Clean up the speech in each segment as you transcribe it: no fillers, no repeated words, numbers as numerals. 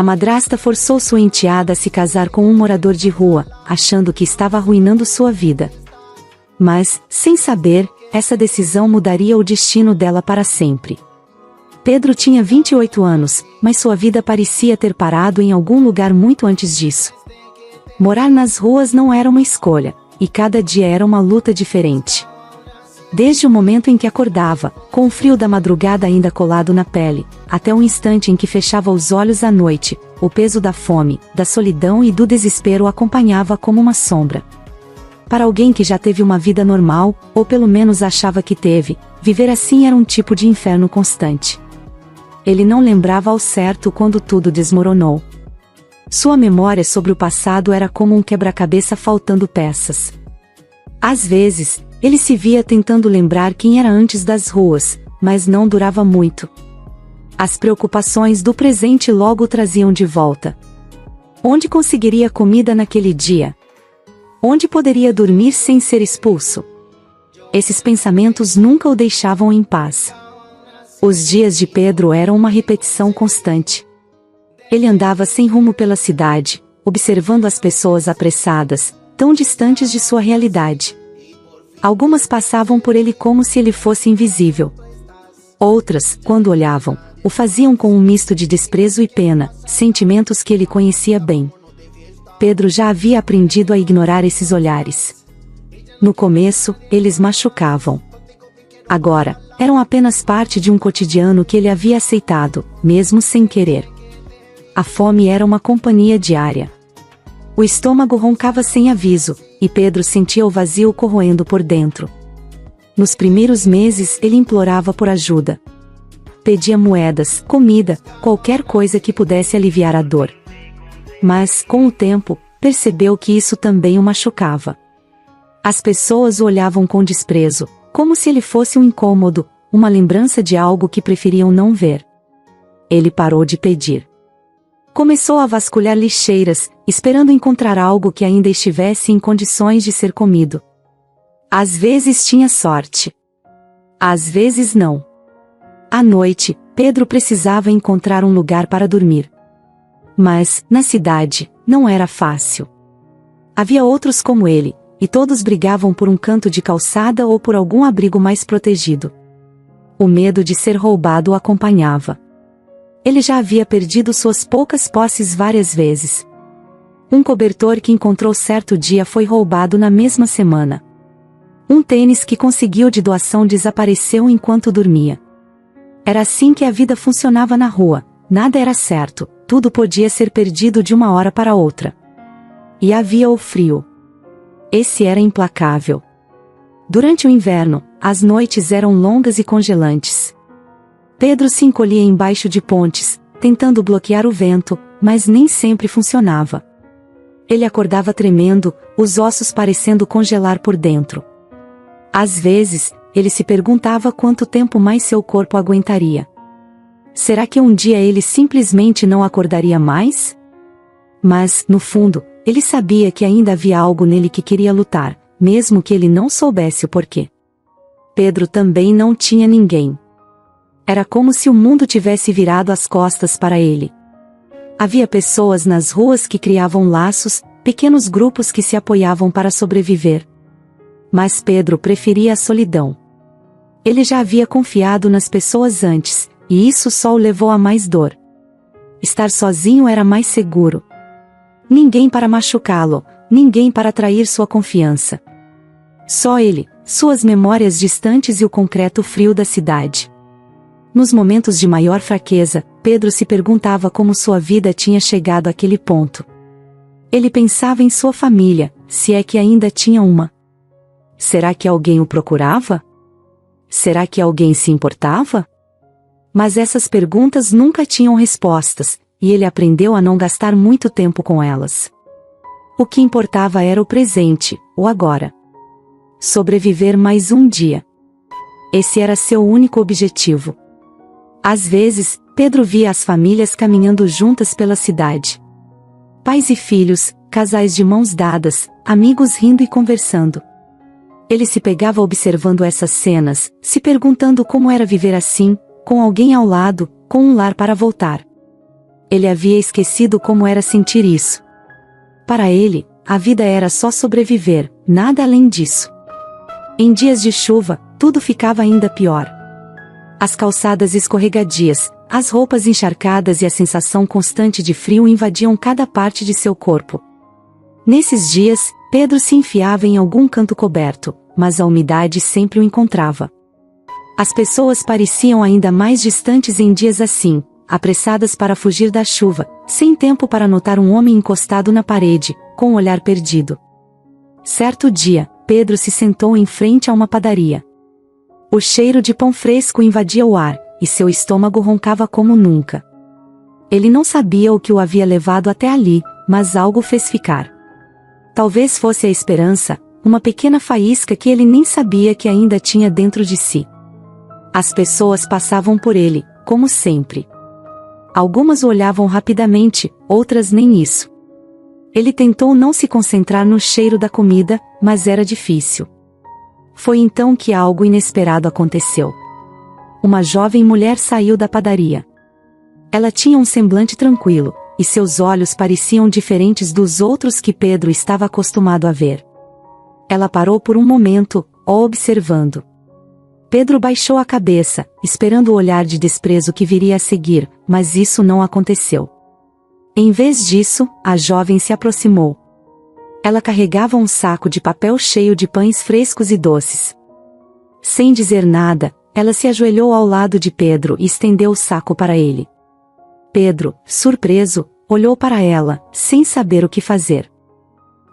A madrasta forçou sua enteada a se casar com um morador de rua, achando que estava arruinando sua vida. Mas, sem saber, essa decisão mudaria o destino dela para sempre. Pedro tinha 28 anos, mas sua vida parecia ter parado em algum lugar muito antes disso. Morar nas ruas não era uma escolha, e cada dia era uma luta diferente. Desde o momento em que acordava, com o frio da madrugada ainda colado na pele, até o instante em que fechava os olhos à noite, o peso da fome, da solidão e do desespero o acompanhava como uma sombra. Para alguém que já teve uma vida normal, ou pelo menos achava que teve, viver assim era um tipo de inferno constante. Ele não lembrava ao certo quando tudo desmoronou. Sua memória sobre o passado era como um quebra-cabeça faltando peças. Às vezes, ele se via tentando lembrar quem era antes das ruas, mas não durava muito. As preocupações do presente logo o traziam de volta. Onde conseguiria comida naquele dia? Onde poderia dormir sem ser expulso? Esses pensamentos nunca o deixavam em paz. Os dias de Pedro eram uma repetição constante. Ele andava sem rumo pela cidade, observando as pessoas apressadas, tão distantes de sua realidade. Algumas passavam por ele como se ele fosse invisível. Outras, quando olhavam, o faziam com um misto de desprezo e pena, sentimentos que ele conhecia bem. Pedro já havia aprendido a ignorar esses olhares. No começo, eles machucavam. Agora, eram apenas parte de um cotidiano que ele havia aceitado, mesmo sem querer. A fome era uma companhia diária. O estômago roncava sem aviso, e Pedro sentia o vazio corroendo por dentro. Nos primeiros meses ele implorava por ajuda. Pedia moedas, comida, qualquer coisa que pudesse aliviar a dor. Mas, com o tempo, percebeu que isso também o machucava. As pessoas o olhavam com desprezo, como se ele fosse um incômodo, uma lembrança de algo que preferiam não ver. Ele parou de pedir. Começou a vasculhar lixeiras, esperando encontrar algo que ainda estivesse em condições de ser comido. Às vezes tinha sorte. Às vezes não. À noite, Pedro precisava encontrar um lugar para dormir. Mas, na cidade, não era fácil. Havia outros como ele, e todos brigavam por um canto de calçada ou por algum abrigo mais protegido. O medo de ser roubado o acompanhava. Ele já havia perdido suas poucas posses várias vezes. Um cobertor que encontrou certo dia foi roubado na mesma semana. Um tênis que conseguiu de doação desapareceu enquanto dormia. Era assim que a vida funcionava na rua, nada era certo, tudo podia ser perdido de uma hora para outra. E havia o frio. Esse era implacável. Durante o inverno, as noites eram longas e congelantes. Pedro se encolhia embaixo de pontes, tentando bloquear o vento, mas nem sempre funcionava. Ele acordava tremendo, os ossos parecendo congelar por dentro. Às vezes, ele se perguntava quanto tempo mais seu corpo aguentaria. Será que um dia ele simplesmente não acordaria mais? Mas, no fundo, ele sabia que ainda havia algo nele que queria lutar, mesmo que ele não soubesse o porquê. Pedro também não tinha ninguém. Era como se o mundo tivesse virado as costas para ele. Havia pessoas nas ruas que criavam laços, pequenos grupos que se apoiavam para sobreviver. Mas Pedro preferia a solidão. Ele já havia confiado nas pessoas antes, e isso só o levou a mais dor. Estar sozinho era mais seguro. Ninguém para machucá-lo, ninguém para atrair sua confiança. Só ele, suas memórias distantes e o concreto frio da cidade. Nos momentos de maior fraqueza, Pedro se perguntava como sua vida tinha chegado àquele ponto. Ele pensava em sua família, se é que ainda tinha uma. Será que alguém o procurava? Será que alguém se importava? Mas essas perguntas nunca tinham respostas, e ele aprendeu a não gastar muito tempo com elas. O que importava era o presente, o agora. Sobreviver mais um dia. Esse era seu único objetivo. Às vezes, Pedro via as famílias caminhando juntas pela cidade. Pais e filhos, casais de mãos dadas, amigos rindo e conversando. Ele se pegava observando essas cenas, se perguntando como era viver assim, com alguém ao lado, com um lar para voltar. Ele havia esquecido como era sentir isso. Para ele, a vida era só sobreviver, nada além disso. Em dias de chuva, tudo ficava ainda pior. As calçadas escorregadias, as roupas encharcadas e a sensação constante de frio invadiam cada parte de seu corpo. Nesses dias, Pedro se enfiava em algum canto coberto, mas a umidade sempre o encontrava. As pessoas pareciam ainda mais distantes em dias assim, apressadas para fugir da chuva, sem tempo para notar um homem encostado na parede, com o olhar perdido. Certo dia, Pedro se sentou em frente a uma padaria. O cheiro de pão fresco invadia o ar, e seu estômago roncava como nunca. Ele não sabia o que o havia levado até ali, mas algo fez ficar. Talvez fosse a esperança, uma pequena faísca que ele nem sabia que ainda tinha dentro de si. As pessoas passavam por ele, como sempre. Algumas o olhavam rapidamente, outras nem isso. Ele tentou não se concentrar no cheiro da comida, mas era difícil. Foi então que algo inesperado aconteceu. Uma jovem mulher saiu da padaria. Ela tinha um semblante tranquilo, e seus olhos pareciam diferentes dos outros que Pedro estava acostumado a ver. Ela parou por um momento, o observando. Pedro baixou a cabeça, esperando o olhar de desprezo que viria a seguir, mas isso não aconteceu. Em vez disso, a jovem se aproximou. Ela carregava um saco de papel cheio de pães frescos e doces. Sem dizer nada, ela se ajoelhou ao lado de Pedro e estendeu o saco para ele. Pedro, surpreso, olhou para ela, sem saber o que fazer.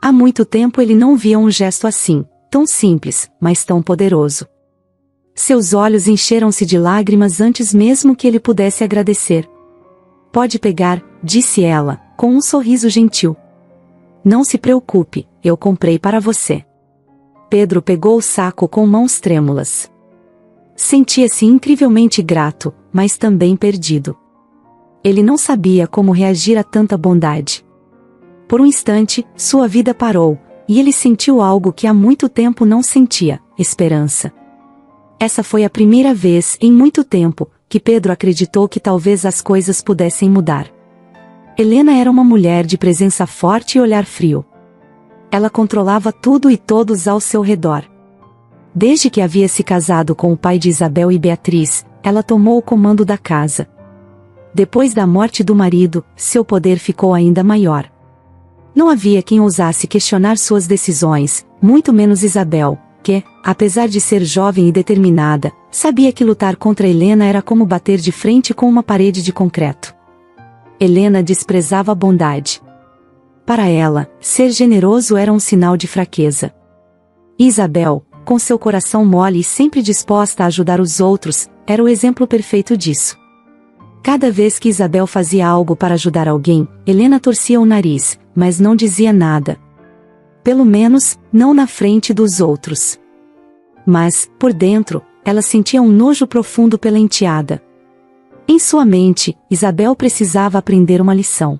Há muito tempo ele não via um gesto assim, tão simples, mas tão poderoso. Seus olhos encheram-se de lágrimas antes mesmo que ele pudesse agradecer. Pode pegar, disse ela, com um sorriso gentil. Não se preocupe, eu comprei para você. Pedro pegou o saco com mãos trêmulas. Sentia-se incrivelmente grato, mas também perdido. Ele não sabia como reagir a tanta bondade. Por um instante, sua vida parou, e ele sentiu algo que há muito tempo não sentia: esperança. Essa foi a primeira vez em muito tempo que Pedro acreditou que talvez as coisas pudessem mudar. Helena era uma mulher de presença forte e olhar frio. Ela controlava tudo e todos ao seu redor. Desde que havia se casado com o pai de Isabel e Beatriz, ela tomou o comando da casa. Depois da morte do marido, seu poder ficou ainda maior. Não havia quem ousasse questionar suas decisões, muito menos Isabel, que, apesar de ser jovem e determinada, sabia que lutar contra Helena era como bater de frente com uma parede de concreto. Helena desprezava a bondade. Para ela, ser generoso era um sinal de fraqueza. Isabel, com seu coração mole e sempre disposta a ajudar os outros, era o exemplo perfeito disso. Cada vez que Isabel fazia algo para ajudar alguém, Helena torcia o nariz, mas não dizia nada. Pelo menos, não na frente dos outros. Mas, por dentro, ela sentia um nojo profundo pela enteada. Em sua mente, Isabel precisava aprender uma lição.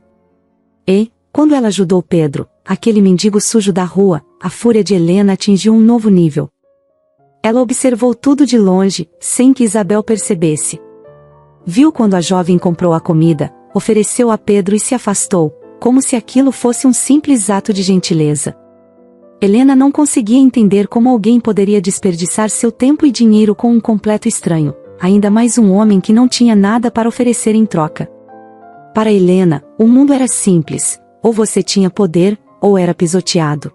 E, quando ela ajudou Pedro, aquele mendigo sujo da rua, a fúria de Helena atingiu um novo nível. Ela observou tudo de longe, sem que Isabel percebesse. Viu quando a jovem comprou a comida, ofereceu a Pedro e se afastou, como se aquilo fosse um simples ato de gentileza. Helena não conseguia entender como alguém poderia desperdiçar seu tempo e dinheiro com um completo estranho, ainda mais um homem que não tinha nada para oferecer em troca. Para Helena, o mundo era simples, ou você tinha poder, ou era pisoteado.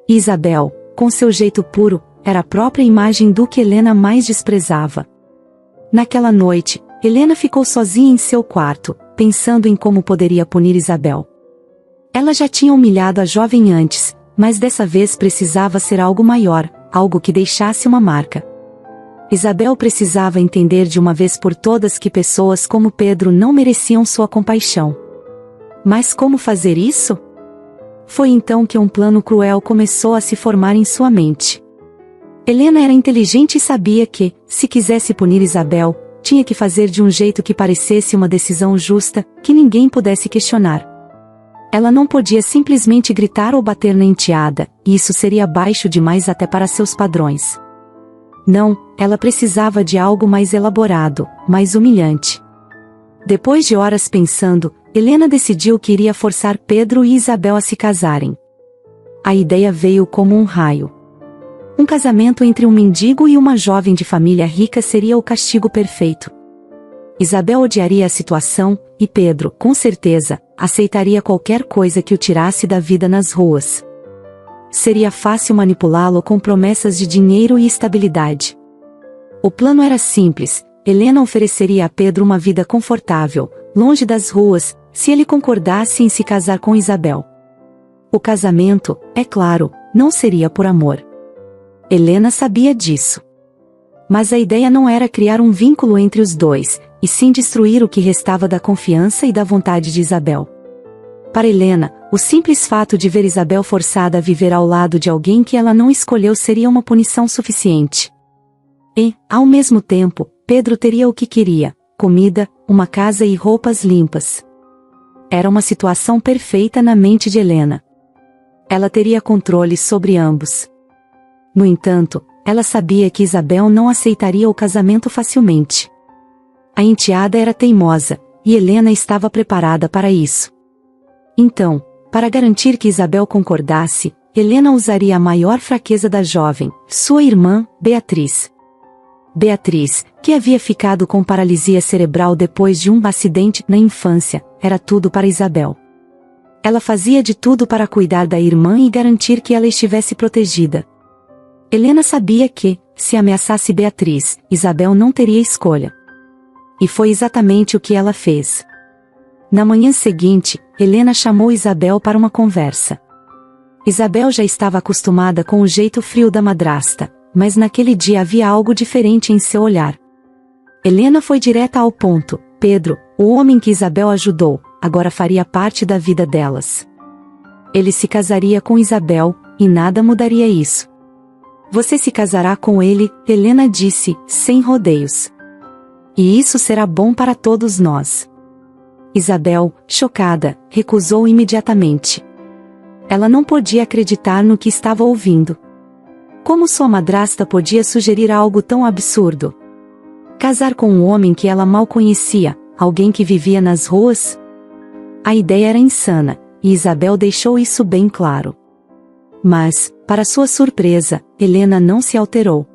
E Isabel, com seu jeito puro, era a própria imagem do que Helena mais desprezava. Naquela noite, Helena ficou sozinha em seu quarto, pensando em como poderia punir Isabel. Ela já tinha humilhado a jovem antes, mas dessa vez precisava ser algo maior, algo que deixasse uma marca. Isabel precisava entender de uma vez por todas que pessoas como Pedro não mereciam sua compaixão. Mas como fazer isso? Foi então que um plano cruel começou a se formar em sua mente. Helena era inteligente e sabia que, se quisesse punir Isabel, tinha que fazer de um jeito que parecesse uma decisão justa, que ninguém pudesse questionar. Ela não podia simplesmente gritar ou bater na enteada, e isso seria baixo demais até para seus padrões. Não, ela precisava de algo mais elaborado, mais humilhante. Depois de horas pensando, Helena decidiu que iria forçar Pedro e Isabel a se casarem. A ideia veio como um raio. Um casamento entre um mendigo e uma jovem de família rica seria o castigo perfeito. Isabel odiaria a situação, e Pedro, com certeza, aceitaria qualquer coisa que o tirasse da vida nas ruas. Seria fácil manipulá-lo com promessas de dinheiro e estabilidade. O plano era simples: Helena ofereceria a Pedro uma vida confortável, longe das ruas, se ele concordasse em se casar com Isabel. O casamento, é claro, não seria por amor. Helena sabia disso. Mas a ideia não era criar um vínculo entre os dois, e sim destruir o que restava da confiança e da vontade de Isabel. Para Helena, o simples fato de ver Isabel forçada a viver ao lado de alguém que ela não escolheu seria uma punição suficiente. E, ao mesmo tempo, Pedro teria o que queria: comida, uma casa e roupas limpas. Era uma situação perfeita na mente de Helena. Ela teria controle sobre ambos. No entanto, ela sabia que Isabel não aceitaria o casamento facilmente. A enteada era teimosa, e Helena estava preparada para isso. Então, para garantir que Isabel concordasse, Helena usaria a maior fraqueza da jovem, sua irmã, Beatriz. Beatriz, que havia ficado com paralisia cerebral depois de um acidente na infância, era tudo para Isabel. Ela fazia de tudo para cuidar da irmã e garantir que ela estivesse protegida. Helena sabia que, se ameaçasse Beatriz, Isabel não teria escolha. E foi exatamente o que ela fez. Na manhã seguinte, Helena chamou Isabel para uma conversa. Isabel já estava acostumada com o jeito frio da madrasta, mas naquele dia havia algo diferente em seu olhar. Helena foi direta ao ponto: Pedro, o homem que Isabel ajudou, agora faria parte da vida delas. Ele se casaria com Isabel, e nada mudaria isso. Você se casará com ele, Helena disse, sem rodeios. E isso será bom para todos nós. Isabel, chocada, recusou imediatamente. Ela não podia acreditar no que estava ouvindo. Como sua madrasta podia sugerir algo tão absurdo? Casar com um homem que ela mal conhecia, alguém que vivia nas ruas? A ideia era insana, e Isabel deixou isso bem claro. Mas, para sua surpresa, Helena não se alterou.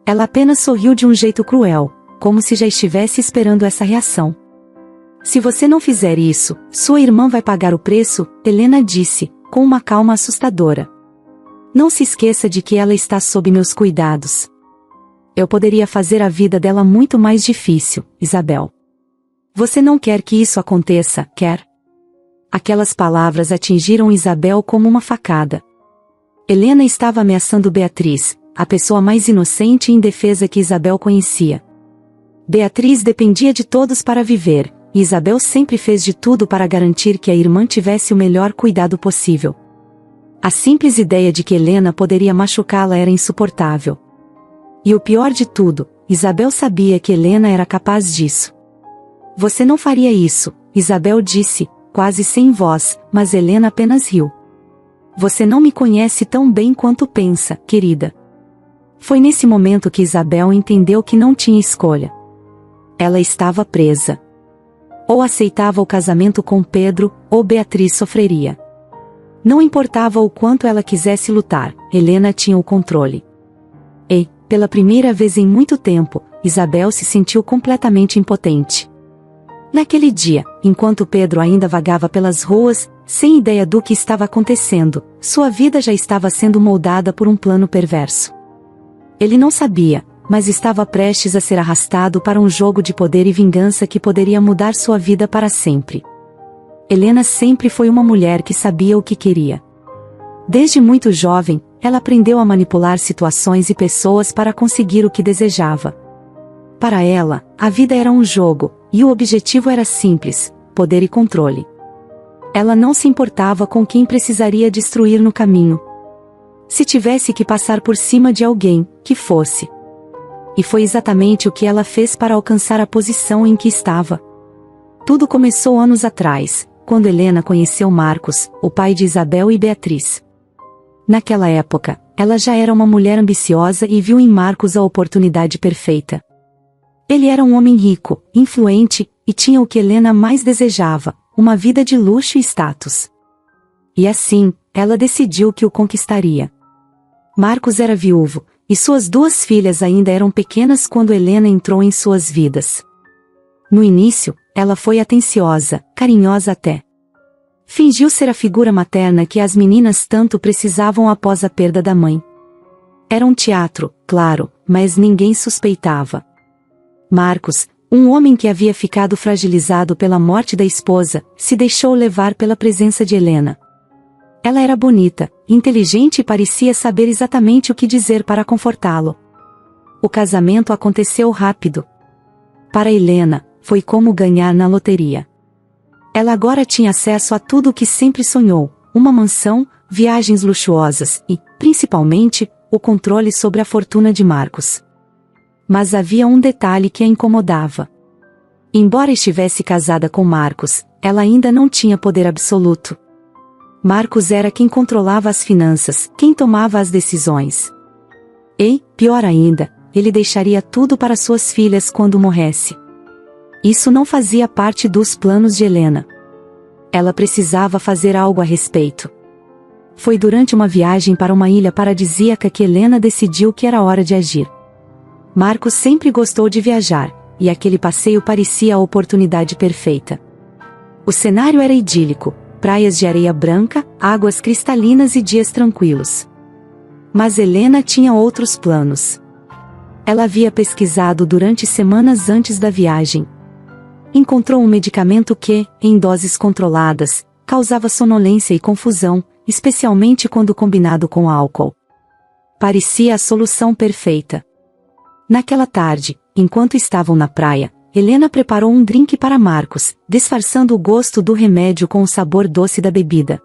Ela apenas sorriu de um jeito cruel, como se já estivesse esperando essa reação. Se você não fizer isso, sua irmã vai pagar o preço, Helena disse, com uma calma assustadora. Não se esqueça de que ela está sob meus cuidados. Eu poderia fazer a vida dela muito mais difícil, Isabel. Você não quer que isso aconteça, quer? Aquelas palavras atingiram Isabel como uma facada. Helena estava ameaçando Beatriz, a pessoa mais inocente e indefesa que Isabel conhecia. Beatriz dependia de todos para viver, e Isabel sempre fez de tudo para garantir que a irmã tivesse o melhor cuidado possível. A simples ideia de que Helena poderia machucá-la era insuportável. E o pior de tudo, Isabel sabia que Helena era capaz disso. Você não faria isso, Isabel disse, quase sem voz, mas Helena apenas riu. Você não me conhece tão bem quanto pensa, querida. Foi nesse momento que Isabel entendeu que não tinha escolha. Ela estava presa. Ou aceitava o casamento com Pedro, ou Beatriz sofreria. Não importava o quanto ela quisesse lutar, Helena tinha o controle. E, pela primeira vez em muito tempo, Isabel se sentiu completamente impotente. Naquele dia, enquanto Pedro ainda vagava pelas ruas, sem ideia do que estava acontecendo, sua vida já estava sendo moldada por um plano perverso. Ele não sabia, mas estava prestes a ser arrastado para um jogo de poder e vingança que poderia mudar sua vida para sempre. Helena sempre foi uma mulher que sabia o que queria. Desde muito jovem, ela aprendeu a manipular situações e pessoas para conseguir o que desejava. Para ela, a vida era um jogo, e o objetivo era simples: poder e controle. Ela não se importava com quem precisaria destruir no caminho. Se tivesse que passar por cima de alguém, que fosse. E foi exatamente o que ela fez para alcançar a posição em que estava. Tudo começou anos atrás, quando Helena conheceu Marcos, o pai de Isabel e Beatriz. Naquela época, ela já era uma mulher ambiciosa e viu em Marcos a oportunidade perfeita. Ele era um homem rico, influente, e tinha o que Helena mais desejava, uma vida de luxo e status. E assim, ela decidiu que o conquistaria. Marcos era viúvo, e suas 2 filhas ainda eram pequenas quando Helena entrou em suas vidas. No início, ela foi atenciosa, carinhosa até. Fingiu ser a figura materna que as meninas tanto precisavam após a perda da mãe. Era um teatro, claro, mas ninguém suspeitava. Marcos, um homem que havia ficado fragilizado pela morte da esposa, se deixou levar pela presença de Helena. Ela era bonita, inteligente e parecia saber exatamente o que dizer para confortá-lo. O casamento aconteceu rápido. Para Helena, foi como ganhar na loteria. Ela agora tinha acesso a tudo o que sempre sonhou, uma mansão, viagens luxuosas e, principalmente, o controle sobre a fortuna de Marcos. Mas havia um detalhe que a incomodava. Embora estivesse casada com Marcos, ela ainda não tinha poder absoluto. Marcos era quem controlava as finanças, quem tomava as decisões. E, pior ainda, ele deixaria tudo para suas filhas quando morresse. Isso não fazia parte dos planos de Helena. Ela precisava fazer algo a respeito. Foi durante uma viagem para uma ilha paradisíaca que Helena decidiu que era hora de agir. Marcos sempre gostou de viajar, e aquele passeio parecia a oportunidade perfeita. O cenário era idílico, praias de areia branca, águas cristalinas e dias tranquilos. Mas Helena tinha outros planos. Ela havia pesquisado durante semanas antes da viagem. Encontrou um medicamento que, em doses controladas, causava sonolência e confusão, especialmente quando combinado com álcool. Parecia a solução perfeita. Naquela tarde, enquanto estavam na praia, Helena preparou um drink para Marcos, disfarçando o gosto do remédio com o sabor doce da bebida.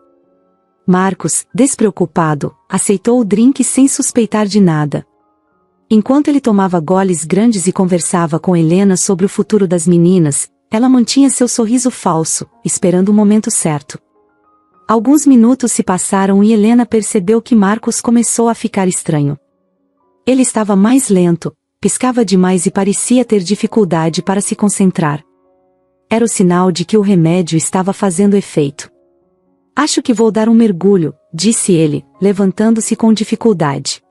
Marcos, despreocupado, aceitou o drink sem suspeitar de nada. Enquanto ele tomava goles grandes e conversava com Helena sobre o futuro das meninas, ela mantinha seu sorriso falso, esperando o momento certo. Alguns minutos se passaram e Helena percebeu que Marcos começou a ficar estranho. Ele estava mais lento, piscava demais e parecia ter dificuldade para se concentrar. Era o sinal de que o remédio estava fazendo efeito. "Acho que vou dar um mergulho", disse ele, levantando-se com dificuldade.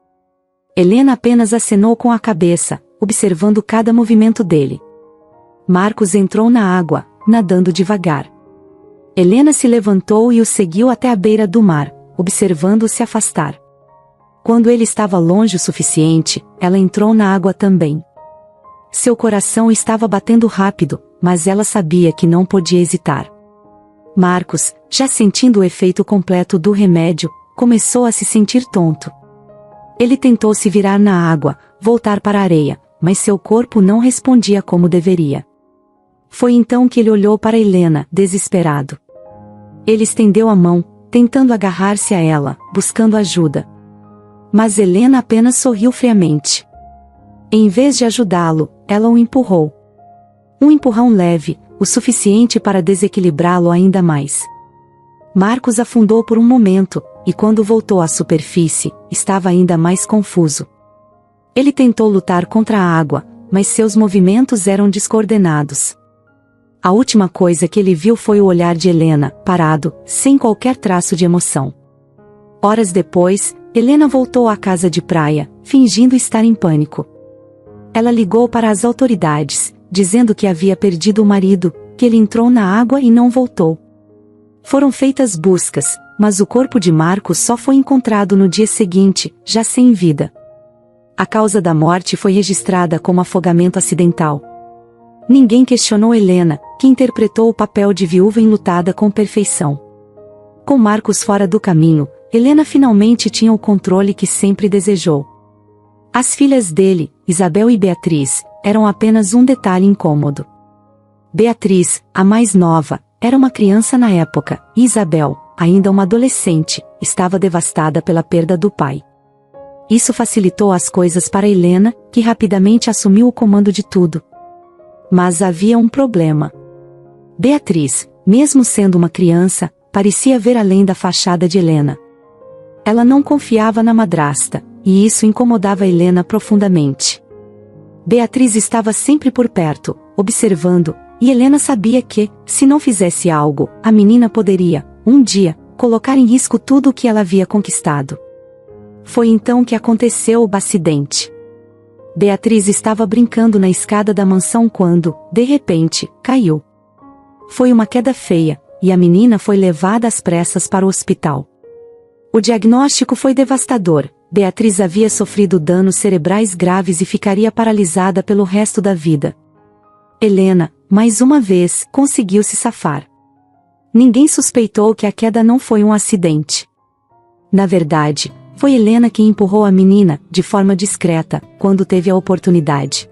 Helena apenas acenou com a cabeça, observando cada movimento dele. Marcos entrou na água, nadando devagar. Helena se levantou e o seguiu até a beira do mar, observando-o se afastar. Quando ele estava longe o suficiente, ela entrou na água também. Seu coração estava batendo rápido, mas ela sabia que não podia hesitar. Marcos, já sentindo o efeito completo do remédio, começou a se sentir tonto. Ele tentou se virar na água, voltar para a areia, mas seu corpo não respondia como deveria. Foi então que ele olhou para Helena, desesperado. Ele estendeu a mão, tentando agarrar-se a ela, buscando ajuda. Mas Helena apenas sorriu friamente. Em vez de ajudá-lo, ela o empurrou. Um empurrão leve, o suficiente para desequilibrá-lo ainda mais. Marcos afundou por um momento, e quando voltou à superfície, estava ainda mais confuso. Ele tentou lutar contra a água, mas seus movimentos eram descoordenados. A última coisa que ele viu foi o olhar de Helena, parado, sem qualquer traço de emoção. Horas depois, Helena voltou à casa de praia, fingindo estar em pânico. Ela ligou para as autoridades, dizendo que havia perdido o marido, que ele entrou na água e não voltou. Foram feitas buscas, mas o corpo de Marcos só foi encontrado no dia seguinte, já sem vida. A causa da morte foi registrada como afogamento acidental. Ninguém questionou Helena, que interpretou o papel de viúva enlutada com perfeição. Com Marcos fora do caminho, Helena finalmente tinha o controle que sempre desejou. As filhas dele, Isabel e Beatriz, eram apenas um detalhe incômodo. Beatriz, a mais nova, era uma criança na época, e Isabel, ainda uma adolescente, estava devastada pela perda do pai. Isso facilitou as coisas para Helena, que rapidamente assumiu o comando de tudo. Mas havia um problema. Beatriz, mesmo sendo uma criança, parecia ver além da fachada de Helena. Ela não confiava na madrasta, e isso incomodava Helena profundamente. Beatriz estava sempre por perto, observando, e Helena sabia que, se não fizesse algo, a menina poderia, um dia, colocar em risco tudo o que ela havia conquistado. Foi então que aconteceu o acidente. Beatriz estava brincando na escada da mansão quando, de repente, caiu. Foi uma queda feia, e a menina foi levada às pressas para o hospital. O diagnóstico foi devastador. Beatriz havia sofrido danos cerebrais graves e ficaria paralisada pelo resto da vida. Helena, mais uma vez, conseguiu se safar. Ninguém suspeitou que a queda não foi um acidente. Na verdade, foi Helena quem empurrou a menina, de forma discreta, quando teve a oportunidade.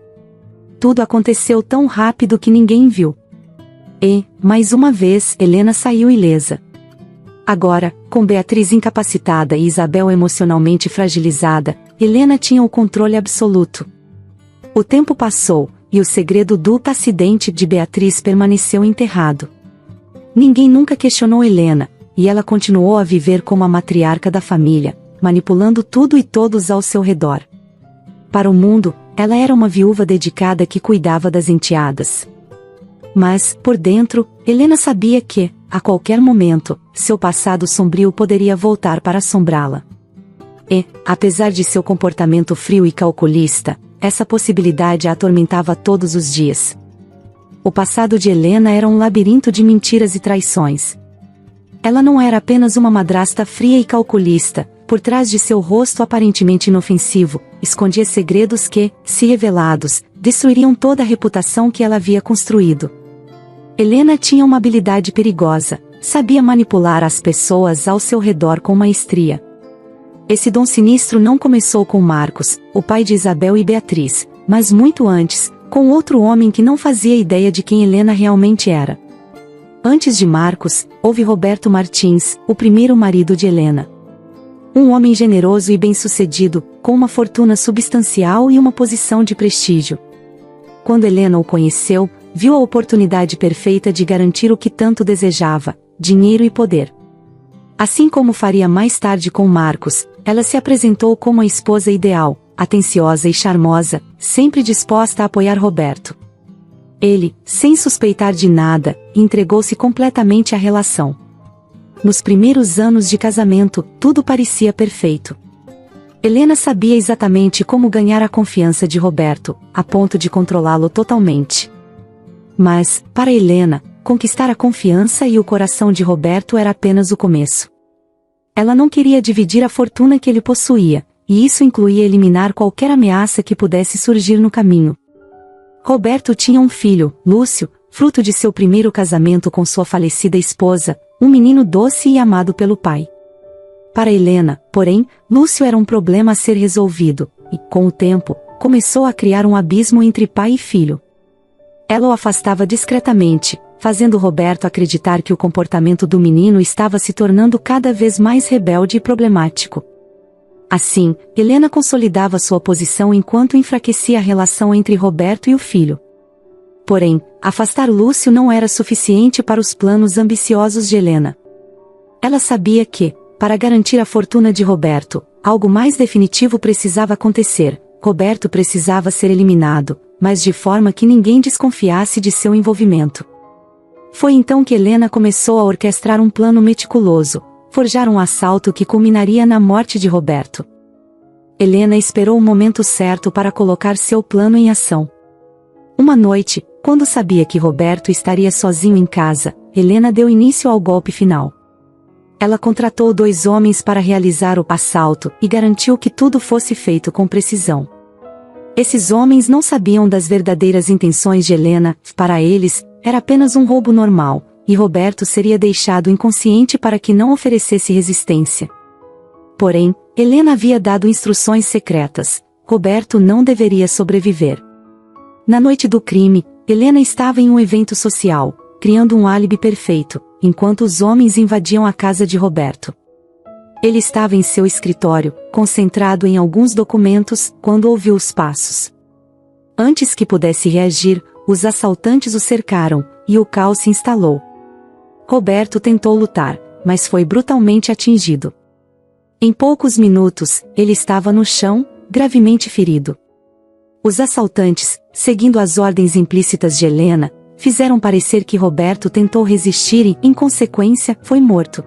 Tudo aconteceu tão rápido que ninguém viu. E, mais uma vez, Helena saiu ilesa. Agora, com Beatriz incapacitada e Isabel emocionalmente fragilizada, Helena tinha o controle absoluto. O tempo passou, e o segredo do acidente de Beatriz permaneceu enterrado. Ninguém nunca questionou Helena, e ela continuou a viver como a matriarca da família, manipulando tudo e todos ao seu redor. Para o mundo, ela era uma viúva dedicada que cuidava das enteadas. Mas, por dentro, Helena sabia que, a qualquer momento, seu passado sombrio poderia voltar para assombrá-la. E, apesar de seu comportamento frio e calculista, essa possibilidade a atormentava todos os dias. O passado de Helena era um labirinto de mentiras e traições. Ela não era apenas uma madrasta fria e calculista, por trás de seu rosto aparentemente inofensivo, escondia segredos que, se revelados, destruiriam toda a reputação que ela havia construído. Helena tinha uma habilidade perigosa, sabia manipular as pessoas ao seu redor com maestria. Esse dom sinistro não começou com Marcos, o pai de Isabel e Beatriz, mas muito antes, com outro homem que não fazia ideia de quem Helena realmente era. Antes de Marcos, houve Roberto Martins, o primeiro marido de Helena. Um homem generoso e bem-sucedido, com uma fortuna substancial e uma posição de prestígio. Quando Helena o conheceu, viu a oportunidade perfeita de garantir o que tanto desejava: dinheiro e poder. Assim como faria mais tarde com Marcos, ela se apresentou como a esposa ideal, atenciosa e charmosa, sempre disposta a apoiar Roberto. Ele, sem suspeitar de nada, entregou-se completamente à relação. Nos primeiros anos de casamento, tudo parecia perfeito. Helena sabia exatamente como ganhar a confiança de Roberto, a ponto de controlá-lo totalmente. Mas, para Helena, conquistar a confiança e o coração de Roberto era apenas o começo. Ela não queria dividir a fortuna que ele possuía, e isso incluía eliminar qualquer ameaça que pudesse surgir no caminho. Roberto tinha um filho, Lúcio, fruto de seu primeiro casamento com sua falecida esposa, um menino doce e amado pelo pai. Para Helena, porém, Lúcio era um problema a ser resolvido, e, com o tempo, começou a criar um abismo entre pai e filho. Ela o afastava discretamente, fazendo Roberto acreditar que o comportamento do menino estava se tornando cada vez mais rebelde e problemático. Assim, Helena consolidava sua posição enquanto enfraquecia a relação entre Roberto e o filho. Porém, afastar Lúcio não era suficiente para os planos ambiciosos de Helena. Ela sabia que, para garantir a fortuna de Roberto, algo mais definitivo precisava acontecer: Roberto precisava ser eliminado, mas de forma que ninguém desconfiasse de seu envolvimento. Foi então que Helena começou a orquestrar um plano meticuloso, forjar um assalto que culminaria na morte de Roberto. Helena esperou o momento certo para colocar seu plano em ação. Uma noite, quando sabia que Roberto estaria sozinho em casa, Helena deu início ao golpe final. Ela contratou 2 homens para realizar o assalto e garantiu que tudo fosse feito com precisão. Esses homens não sabiam das verdadeiras intenções de Helena. Para eles, era apenas um roubo normal, e Roberto seria deixado inconsciente para que não oferecesse resistência. Porém, Helena havia dado instruções secretas: Roberto não deveria sobreviver. Na noite do crime, Helena estava em um evento social, criando um álibi perfeito, enquanto os homens invadiam a casa de Roberto. Ele estava em seu escritório, concentrado em alguns documentos, quando ouviu os passos. Antes que pudesse reagir, os assaltantes o cercaram, e o caos se instalou. Roberto tentou lutar, mas foi brutalmente atingido. Em poucos minutos, ele estava no chão, gravemente ferido. Os assaltantes, seguindo as ordens implícitas de Helena, fizeram parecer que Roberto tentou resistir e, em consequência, foi morto.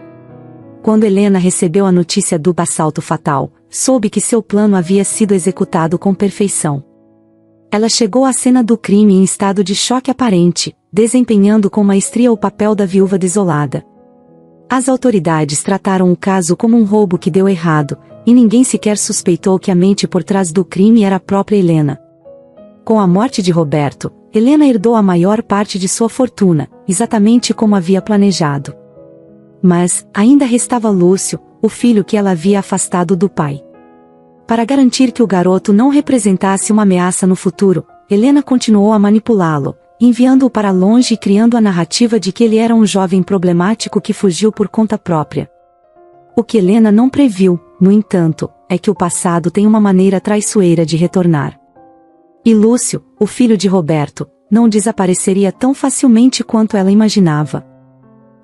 Quando Helena recebeu a notícia do assalto fatal, soube que seu plano havia sido executado com perfeição. Ela chegou à cena do crime em estado de choque aparente, desempenhando com maestria o papel da viúva desolada. As autoridades trataram o caso como um roubo que deu errado, e ninguém sequer suspeitou que a mente por trás do crime era a própria Helena. Com a morte de Roberto, Helena herdou a maior parte de sua fortuna, exatamente como havia planejado. Mas, ainda restava Lúcio, o filho que ela havia afastado do pai. Para garantir que o garoto não representasse uma ameaça no futuro, Helena continuou a manipulá-lo, enviando-o para longe e criando a narrativa de que ele era um jovem problemático que fugiu por conta própria. O que Helena não previu, no entanto, é que o passado tem uma maneira traiçoeira de retornar. E Lúcio, o filho de Roberto, não desapareceria tão facilmente quanto ela imaginava.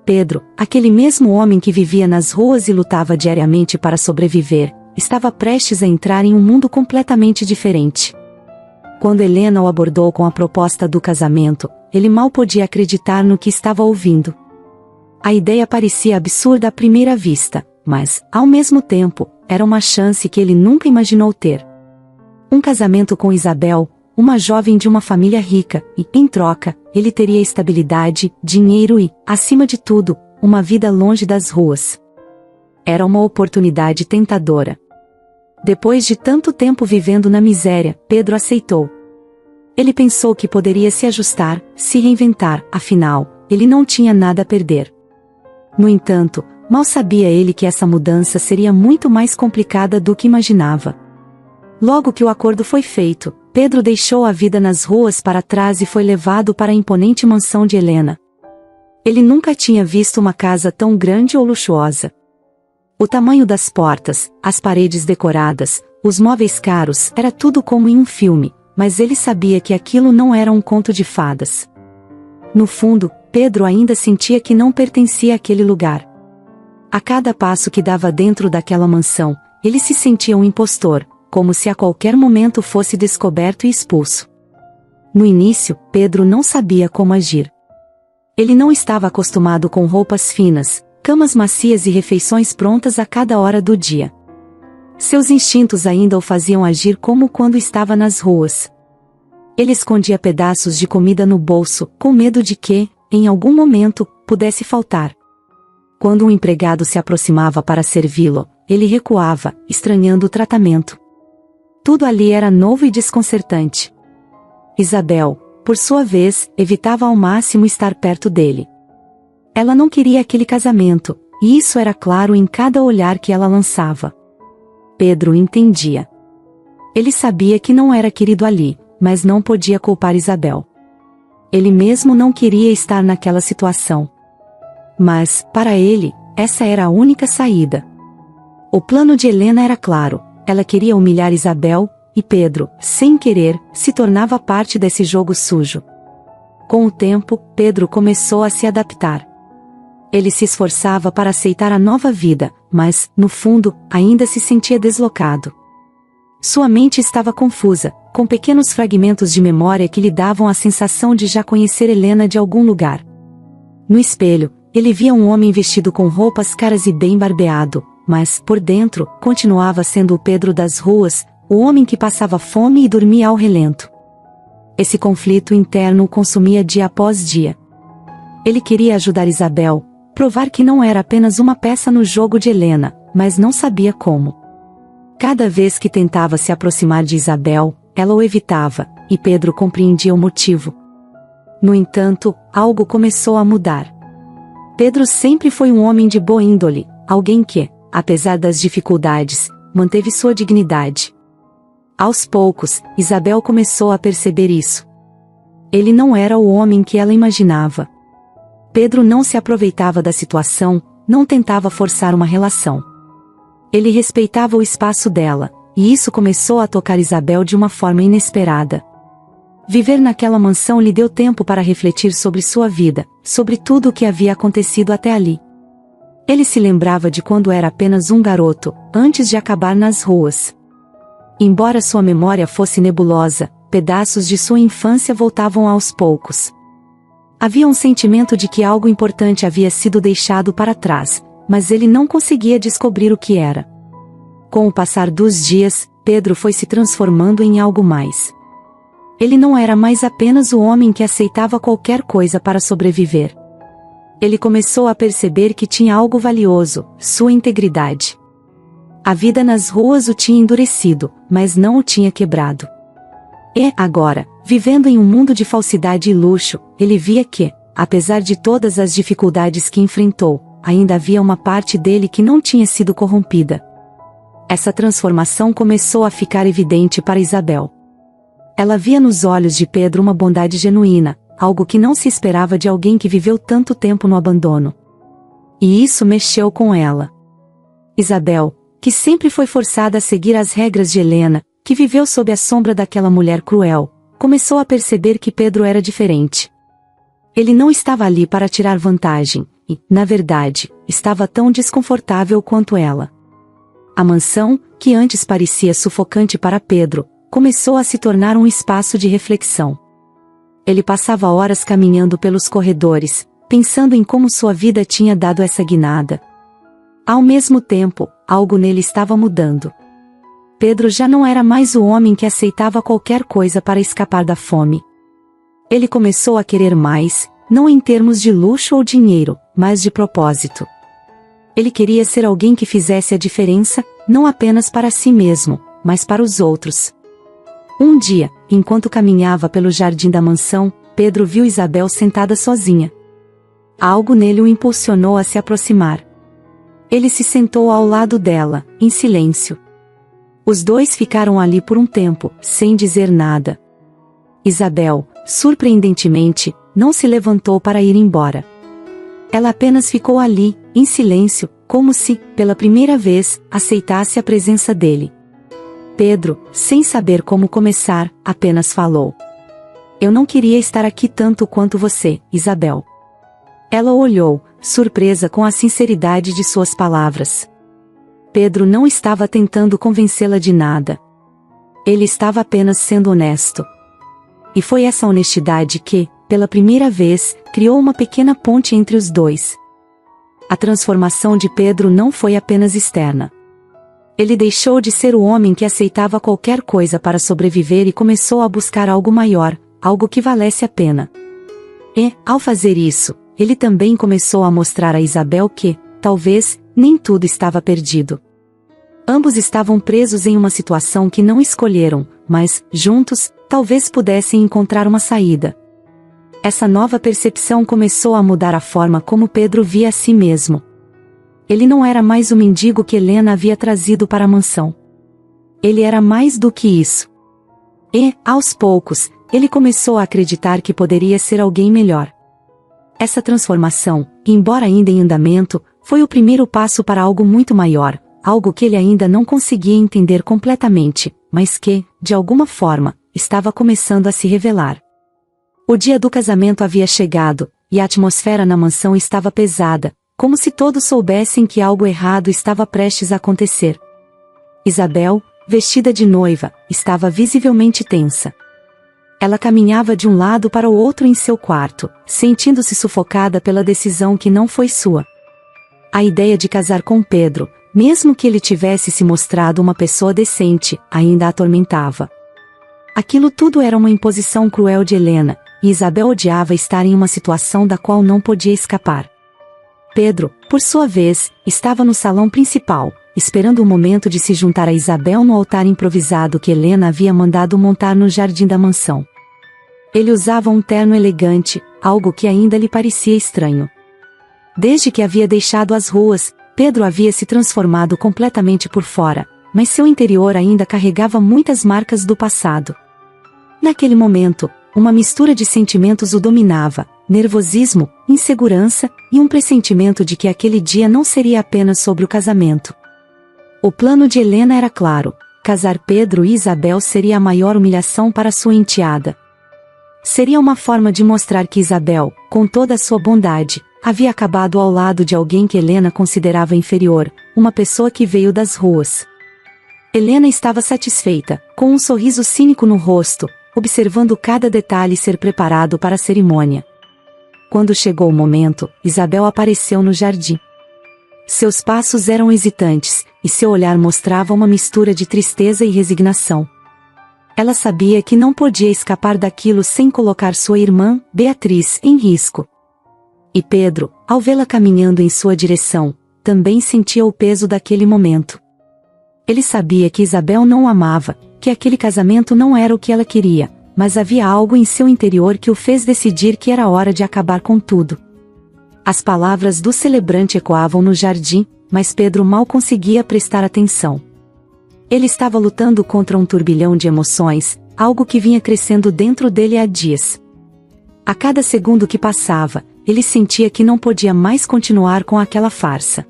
Pedro, aquele mesmo homem que vivia nas ruas e lutava diariamente para sobreviver, estava prestes a entrar em um mundo completamente diferente. Quando Helena o abordou com a proposta do casamento, ele mal podia acreditar no que estava ouvindo. A ideia parecia absurda à primeira vista, mas, ao mesmo tempo, era uma chance que ele nunca imaginou ter. Um casamento com Isabel, uma jovem de uma família rica, e, em troca, ele teria estabilidade, dinheiro e, acima de tudo, uma vida longe das ruas. Era uma oportunidade tentadora. Depois de tanto tempo vivendo na miséria, Pedro aceitou. Ele pensou que poderia se ajustar, se reinventar, afinal, ele não tinha nada a perder. No entanto, mal sabia ele que essa mudança seria muito mais complicada do que imaginava. Logo que o acordo foi feito, Pedro deixou a vida nas ruas para trás e foi levado para a imponente mansão de Helena. Ele nunca tinha visto uma casa tão grande ou luxuosa. O tamanho das portas, as paredes decoradas, os móveis caros, era tudo como em um filme, mas ele sabia que aquilo não era um conto de fadas. No fundo, Pedro ainda sentia que não pertencia àquele lugar. A cada passo que dava dentro daquela mansão, ele se sentia um impostor, como se a qualquer momento fosse descoberto e expulso. No início, Pedro não sabia como agir. Ele não estava acostumado com roupas finas, camas macias e refeições prontas a cada hora do dia. Seus instintos ainda o faziam agir como quando estava nas ruas. Ele escondia pedaços de comida no bolso, com medo de que, em algum momento, pudesse faltar. Quando um empregado se aproximava para servi-lo, ele recuava, estranhando o tratamento. Tudo ali era novo e desconcertante. Isabel, por sua vez, evitava ao máximo estar perto dele. Ela não queria aquele casamento, e isso era claro em cada olhar que ela lançava. Pedro entendia. Ele sabia que não era querido ali, mas não podia culpar Isabel. Ele mesmo não queria estar naquela situação. Mas, para ele, essa era a única saída. O plano de Helena era claro, ela queria humilhar Isabel, e Pedro, sem querer, se tornava parte desse jogo sujo. Com o tempo, Pedro começou a se adaptar. Ele se esforçava para aceitar a nova vida, mas, no fundo, ainda se sentia deslocado. Sua mente estava confusa, com pequenos fragmentos de memória que lhe davam a sensação de já conhecer Helena de algum lugar. No espelho, ele via um homem vestido com roupas caras e bem barbeado, mas, por dentro, continuava sendo o Pedro das ruas, o homem que passava fome e dormia ao relento. Esse conflito interno o consumia dia após dia. Ele queria ajudar Isabel, provar que não era apenas uma peça no jogo de Helena, mas não sabia como. Cada vez que tentava se aproximar de Isabel, ela o evitava, e Pedro compreendia o motivo. No entanto, algo começou a mudar. Pedro sempre foi um homem de boa índole, alguém que, apesar das dificuldades, manteve sua dignidade. Aos poucos, Isabel começou a perceber isso. Ele não era o homem que ela imaginava. Pedro não se aproveitava da situação, não tentava forçar uma relação. Ele respeitava o espaço dela, e isso começou a tocar Isabel de uma forma inesperada. Viver naquela mansão lhe deu tempo para refletir sobre sua vida, sobre tudo o que havia acontecido até ali. Ele se lembrava de quando era apenas um garoto, antes de acabar nas ruas. Embora sua memória fosse nebulosa, pedaços de sua infância voltavam aos poucos. Havia um sentimento de que algo importante havia sido deixado para trás, mas ele não conseguia descobrir o que era. Com o passar dos dias, Pedro foi se transformando em algo mais. Ele não era mais apenas o homem que aceitava qualquer coisa para sobreviver. Ele começou a perceber que tinha algo valioso, sua integridade. A vida nas ruas o tinha endurecido, mas não o tinha quebrado. E, agora, vivendo em um mundo de falsidade e luxo, ele via que, apesar de todas as dificuldades que enfrentou, ainda havia uma parte dele que não tinha sido corrompida. Essa transformação começou a ficar evidente para Isabel. Ela via nos olhos de Pedro uma bondade genuína, algo que não se esperava de alguém que viveu tanto tempo no abandono. E isso mexeu com ela. Isabel, que sempre foi forçada a seguir as regras de Helena, que viveu sob a sombra daquela mulher cruel, começou a perceber que Pedro era diferente. Ele não estava ali para tirar vantagem, e, na verdade, estava tão desconfortável quanto ela. A mansão, que antes parecia sufocante para Pedro, começou a se tornar um espaço de reflexão. Ele passava horas caminhando pelos corredores, pensando em como sua vida tinha dado essa guinada. Ao mesmo tempo, algo nele estava mudando. Pedro já não era mais o homem que aceitava qualquer coisa para escapar da fome. Ele começou a querer mais, não em termos de luxo ou dinheiro, mas de propósito. Ele queria ser alguém que fizesse a diferença, não apenas para si mesmo, mas para os outros. Um dia, enquanto caminhava pelo jardim da mansão, Pedro viu Isabel sentada sozinha. Algo nele o impulsionou a se aproximar. Ele se sentou ao lado dela, em silêncio. Os dois ficaram ali por um tempo, sem dizer nada. Isabel, surpreendentemente, não se levantou para ir embora. Ela apenas ficou ali, em silêncio, como se, pela primeira vez, aceitasse a presença dele. Pedro, sem saber como começar, apenas falou: "Eu não queria estar aqui tanto quanto você, Isabel." Ela o olhou, surpresa com a sinceridade de suas palavras. Pedro não estava tentando convencê-la de nada. Ele estava apenas sendo honesto. E foi essa honestidade que, pela primeira vez, criou uma pequena ponte entre os dois. A transformação de Pedro não foi apenas externa. Ele deixou de ser o homem que aceitava qualquer coisa para sobreviver e começou a buscar algo maior, algo que valesse a pena. E, ao fazer isso, ele também começou a mostrar a Isabel que, talvez, nem tudo estava perdido. Ambos estavam presos em uma situação que não escolheram, mas, juntos, talvez pudessem encontrar uma saída. Essa nova percepção começou a mudar a forma como Pedro via a si mesmo. Ele não era mais o mendigo que Helena havia trazido para a mansão. Ele era mais do que isso. E, aos poucos, ele começou a acreditar que poderia ser alguém melhor. Essa transformação, embora ainda em andamento, foi o primeiro passo para algo muito maior, algo que ele ainda não conseguia entender completamente, mas que, de alguma forma, estava começando a se revelar. O dia do casamento havia chegado, e a atmosfera na mansão estava pesada, como se todos soubessem que algo errado estava prestes a acontecer. Isabel, vestida de noiva, estava visivelmente tensa. Ela caminhava de um lado para o outro em seu quarto, sentindo-se sufocada pela decisão que não foi sua. A ideia de casar com Pedro, mesmo que ele tivesse se mostrado uma pessoa decente, ainda a atormentava. Aquilo tudo era uma imposição cruel de Helena, e Isabel odiava estar em uma situação da qual não podia escapar. Pedro, por sua vez, estava no salão principal, esperando o momento de se juntar a Isabel no altar improvisado que Helena havia mandado montar no jardim da mansão. Ele usava um terno elegante, algo que ainda lhe parecia estranho. Desde que havia deixado as ruas, Pedro havia se transformado completamente por fora, mas seu interior ainda carregava muitas marcas do passado. Naquele momento, uma mistura de sentimentos o dominava: nervosismo, insegurança, e um pressentimento de que aquele dia não seria apenas sobre o casamento. O plano de Helena era claro: casar Pedro e Isabel seria a maior humilhação para sua enteada. Seria uma forma de mostrar que Isabel, com toda a sua bondade, havia acabado ao lado de alguém que Helena considerava inferior, uma pessoa que veio das ruas. Helena estava satisfeita, com um sorriso cínico no rosto, observando cada detalhe ser preparado para a cerimônia. Quando chegou o momento, Isabel apareceu no jardim. Seus passos eram hesitantes, e seu olhar mostrava uma mistura de tristeza e resignação. Ela sabia que não podia escapar daquilo sem colocar sua irmã, Beatriz, em risco. E Pedro, ao vê-la caminhando em sua direção, também sentia o peso daquele momento. Ele sabia que Isabel não o amava, que aquele casamento não era o que ela queria, mas havia algo em seu interior que o fez decidir que era hora de acabar com tudo. As palavras do celebrante ecoavam no jardim, mas Pedro mal conseguia prestar atenção. Ele estava lutando contra um turbilhão de emoções, algo que vinha crescendo dentro dele há dias. A cada segundo que passava, ele sentia que não podia mais continuar com aquela farsa.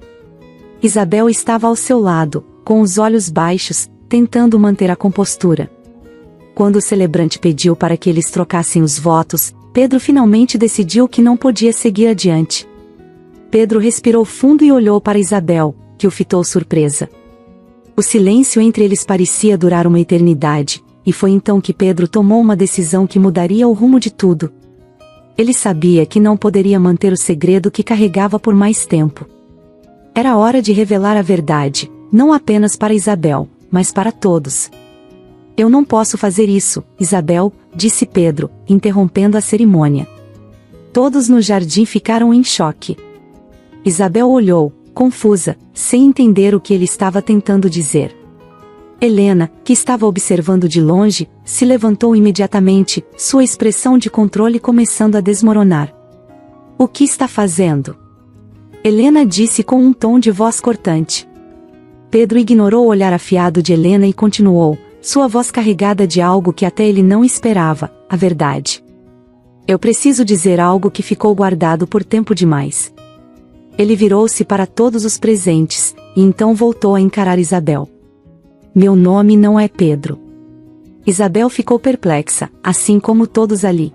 Isabel estava ao seu lado, com os olhos baixos, tentando manter a compostura. Quando o celebrante pediu para que eles trocassem os votos, Pedro finalmente decidiu que não podia seguir adiante. Pedro respirou fundo e olhou para Isabel, que o fitou surpresa. O silêncio entre eles parecia durar uma eternidade, e foi então que Pedro tomou uma decisão que mudaria o rumo de tudo. Ele sabia que não poderia manter o segredo que carregava por mais tempo. Era hora de revelar a verdade, não apenas para Isabel, mas para todos. Eu não posso fazer isso, Isabel, disse Pedro, interrompendo a cerimônia. Todos no jardim ficaram em choque. Isabel olhou, confusa, sem entender o que ele estava tentando dizer. Helena, que estava observando de longe, se levantou imediatamente, sua expressão de controle começando a desmoronar. O que está fazendo? Helena disse com um tom de voz cortante. Pedro ignorou o olhar afiado de Helena e continuou, sua voz carregada de algo que até ele não esperava, a verdade. Eu preciso dizer algo que ficou guardado por tempo demais. Ele virou-se para todos os presentes, e então voltou a encarar Isabel. Meu nome não é Pedro. Isabel ficou perplexa, assim como todos ali.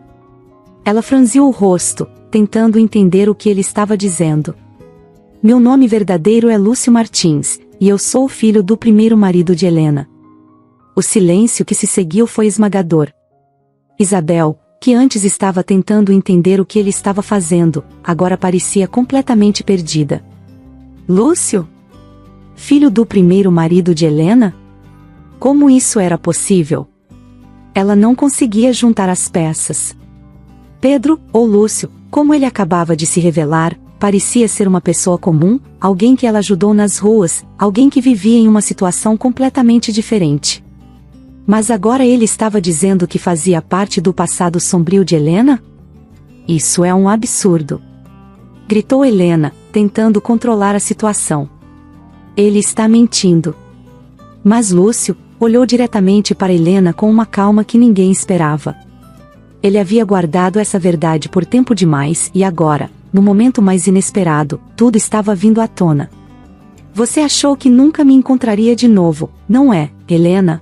Ela franziu o rosto, tentando entender o que ele estava dizendo. Meu nome verdadeiro é Lúcio Martins, e eu sou o filho do primeiro marido de Helena. O silêncio que se seguiu foi esmagador. Isabel, que antes estava tentando entender o que ele estava fazendo, agora parecia completamente perdida. Lúcio? Filho do primeiro marido de Helena? Como isso era possível? Ela não conseguia juntar as peças. Pedro, ou Lúcio, como ele acabava de se revelar, parecia ser uma pessoa comum, alguém que ela ajudou nas ruas, alguém que vivia em uma situação completamente diferente. Mas agora ele estava dizendo que fazia parte do passado sombrio de Helena? Isso é um absurdo! Gritou Helena, tentando controlar a situação. Ele está mentindo. Mas Lúcio olhou diretamente para Helena com uma calma que ninguém esperava. Ele havia guardado essa verdade por tempo demais e agora, no momento mais inesperado, tudo estava vindo à tona. Você achou que nunca me encontraria de novo, não é, Helena?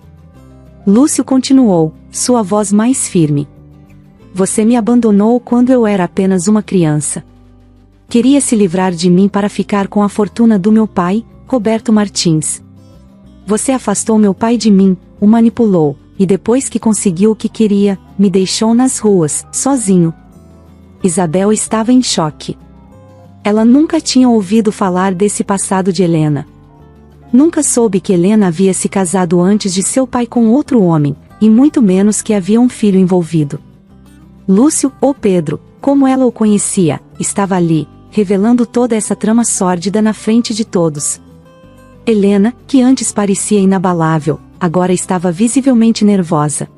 Lúcio continuou, sua voz mais firme. Você me abandonou quando eu era apenas uma criança. Queria se livrar de mim para ficar com a fortuna do meu pai, Roberto Martins. Você afastou meu pai de mim, o manipulou, e depois que conseguiu o que queria, me deixou nas ruas, sozinho. Isabel estava em choque. Ela nunca tinha ouvido falar desse passado de Helena. Nunca soube que Helena havia se casado antes de seu pai com outro homem, e muito menos que havia um filho envolvido. Lúcio, ou Pedro, como ela o conhecia, estava ali, revelando toda essa trama sórdida na frente de todos. Helena, que antes parecia inabalável, agora estava visivelmente nervosa.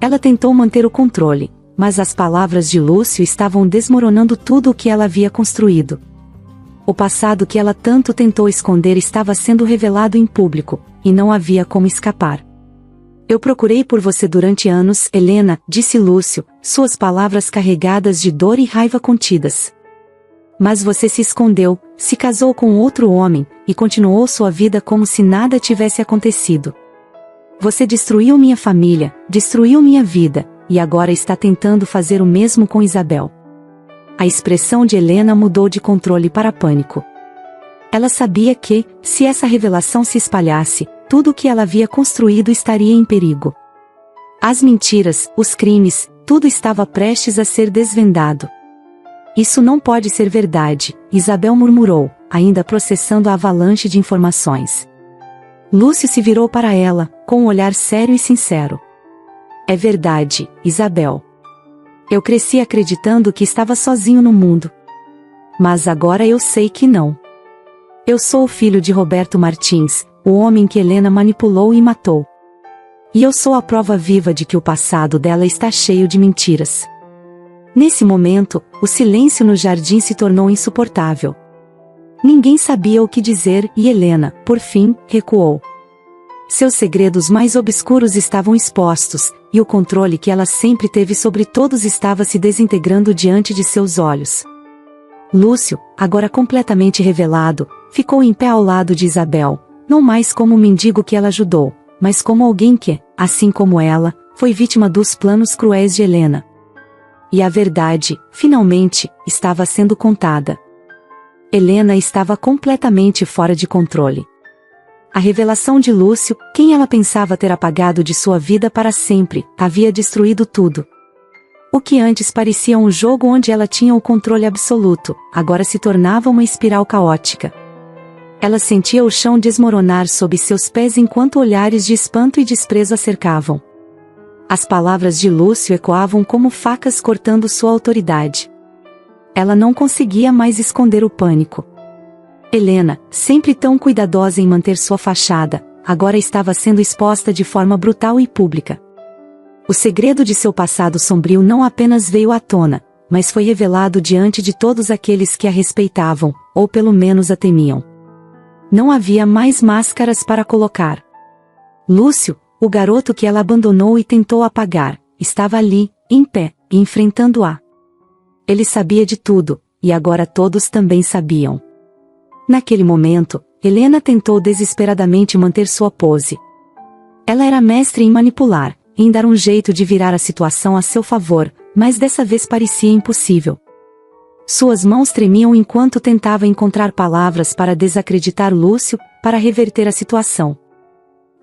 Ela tentou manter o controle, mas as palavras de Lúcio estavam desmoronando tudo o que ela havia construído. O passado que ela tanto tentou esconder estava sendo revelado em público, e não havia como escapar. Eu procurei por você durante anos, Helena, disse Lúcio, suas palavras carregadas de dor e raiva contidas. Mas você se escondeu, se casou com outro homem, e continuou sua vida como se nada tivesse acontecido. Você destruiu minha família, destruiu minha vida, e agora está tentando fazer o mesmo com Isabel. A expressão de Helena mudou de controle para pânico. Ela sabia que, se essa revelação se espalhasse, tudo o que ela havia construído estaria em perigo. As mentiras, os crimes, tudo estava prestes a ser desvendado. Isso não pode ser verdade, Isabel murmurou, ainda processando a avalanche de informações. Lúcio se virou para ela, com um olhar sério e sincero. É verdade, Isabel. Eu cresci acreditando que estava sozinho no mundo. Mas agora eu sei que não. Eu sou o filho de Roberto Martins, o homem que Helena manipulou e matou. E eu sou a prova viva de que o passado dela está cheio de mentiras. Nesse momento, o silêncio no jardim se tornou insuportável. Ninguém sabia o que dizer e Helena, por fim, recuou. Seus segredos mais obscuros estavam expostos, e o controle que ela sempre teve sobre todos estava se desintegrando diante de seus olhos. Lúcio, agora completamente revelado, ficou em pé ao lado de Isabel, não mais como um mendigo que ela ajudou, mas como alguém que, assim como ela, foi vítima dos planos cruéis de Helena. E a verdade, finalmente, estava sendo contada. Helena estava completamente fora de controle. A revelação de Lúcio, quem ela pensava ter apagado de sua vida para sempre, havia destruído tudo. O que antes parecia um jogo onde ela tinha o controle absoluto, agora se tornava uma espiral caótica. Ela sentia o chão desmoronar sob seus pés enquanto olhares de espanto e desprezo a cercavam. As palavras de Lúcio ecoavam como facas cortando sua autoridade. Ela não conseguia mais esconder o pânico. Helena, sempre tão cuidadosa em manter sua fachada, agora estava sendo exposta de forma brutal e pública. O segredo de seu passado sombrio não apenas veio à tona, mas foi revelado diante de todos aqueles que a respeitavam, ou pelo menos a temiam. Não havia mais máscaras para colocar. Lúcio, o garoto que ela abandonou e tentou apagar, estava ali, em pé, enfrentando-a. Ele sabia de tudo, e agora todos também sabiam. Naquele momento, Helena tentou desesperadamente manter sua pose. Ela era mestre em manipular, em dar um jeito de virar a situação a seu favor, mas dessa vez parecia impossível. Suas mãos tremiam enquanto tentava encontrar palavras para desacreditar Lúcio, para reverter a situação.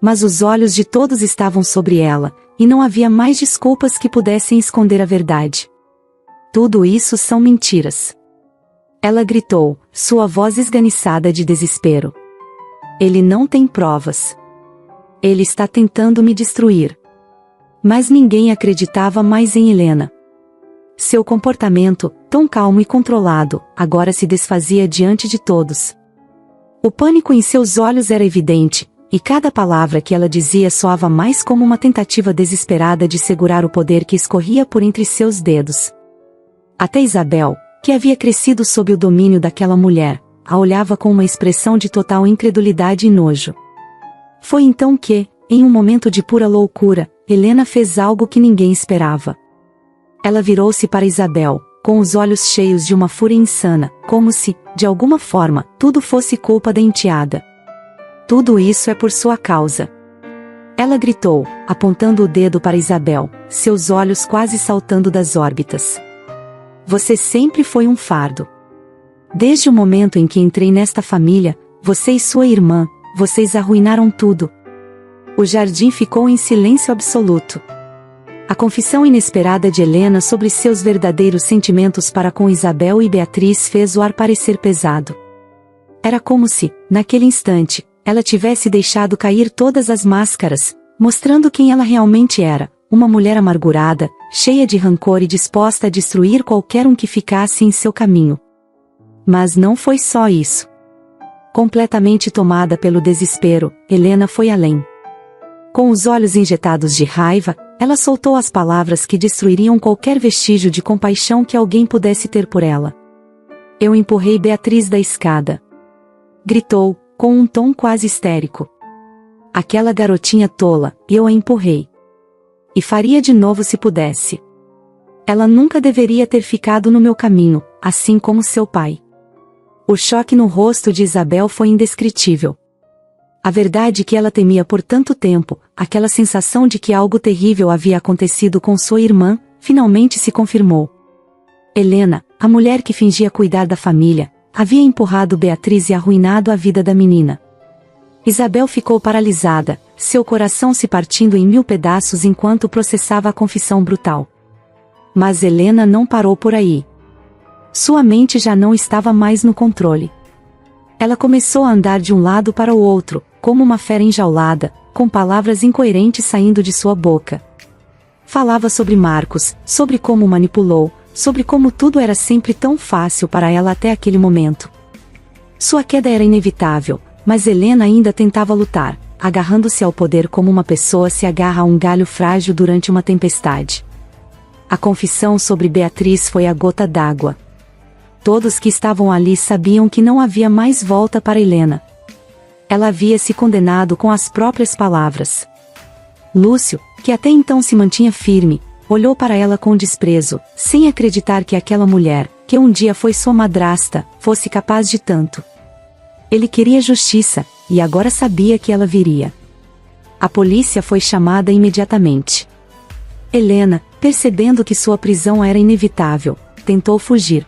Mas os olhos de todos estavam sobre ela, e não havia mais desculpas que pudessem esconder a verdade. Tudo isso são mentiras. Ela gritou, sua voz esganiçada de desespero. Ele não tem provas. Ele está tentando me destruir. Mas ninguém acreditava mais em Helena. Seu comportamento, tão calmo e controlado, agora se desfazia diante de todos. O pânico em seus olhos era evidente, e cada palavra que ela dizia soava mais como uma tentativa desesperada de segurar o poder que escorria por entre seus dedos. Até Isabel, que havia crescido sob o domínio daquela mulher, a olhava com uma expressão de total incredulidade e nojo. Foi então que, em um momento de pura loucura, Helena fez algo que ninguém esperava. Ela virou-se para Isabel, com os olhos cheios de uma fúria insana, como se, de alguma forma, tudo fosse culpa da enteada. Tudo isso é por sua causa. Ela gritou, apontando o dedo para Isabel, seus olhos quase saltando das órbitas. Você sempre foi um fardo. Desde o momento em que entrei nesta família, você e sua irmã, vocês arruinaram tudo. O jardim ficou em silêncio absoluto. A confissão inesperada de Helena sobre seus verdadeiros sentimentos para com Isabel e Beatriz fez o ar parecer pesado. Era como se, naquele instante, ela tivesse deixado cair todas as máscaras, mostrando quem ela realmente era, uma mulher amargurada, cheia de rancor e disposta a destruir qualquer um que ficasse em seu caminho. Mas não foi só isso. Completamente tomada pelo desespero, Helena foi além. Com os olhos injetados de raiva, ela soltou as palavras que destruiriam qualquer vestígio de compaixão que alguém pudesse ter por ela. Eu empurrei Beatriz da escada. Gritou, com um tom quase histérico. Aquela garotinha tola, eu a empurrei. E faria de novo se pudesse. Ela nunca deveria ter ficado no meu caminho, assim como seu pai. O choque no rosto de Isabel foi indescritível. A verdade que ela temia por tanto tempo, aquela sensação de que algo terrível havia acontecido com sua irmã, finalmente se confirmou. Helena, a mulher que fingia cuidar da família, havia empurrado Beatriz e arruinado a vida da menina. Isabel ficou paralisada, seu coração se partindo em 1000 pedaços enquanto processava a confissão brutal. Mas Helena não parou por aí. Sua mente já não estava mais no controle. Ela começou a andar de um lado para o outro, como uma fera enjaulada, com palavras incoerentes saindo de sua boca. Falava sobre Marcos, sobre como o manipulou, sobre como tudo era sempre tão fácil para ela até aquele momento. Sua queda era inevitável, mas Helena ainda tentava lutar, agarrando-se ao poder como uma pessoa se agarra a um galho frágil durante uma tempestade. A confissão sobre Beatriz foi a gota d'água. Todos que estavam ali sabiam que não havia mais volta para Helena. Ela havia se condenado com as próprias palavras. Lúcio, que até então se mantinha firme, olhou para ela com desprezo, sem acreditar que aquela mulher, que um dia foi sua madrasta, fosse capaz de tanto. Ele queria justiça, e agora sabia que ela viria. A polícia foi chamada imediatamente. Helena, percebendo que sua prisão era inevitável, tentou fugir.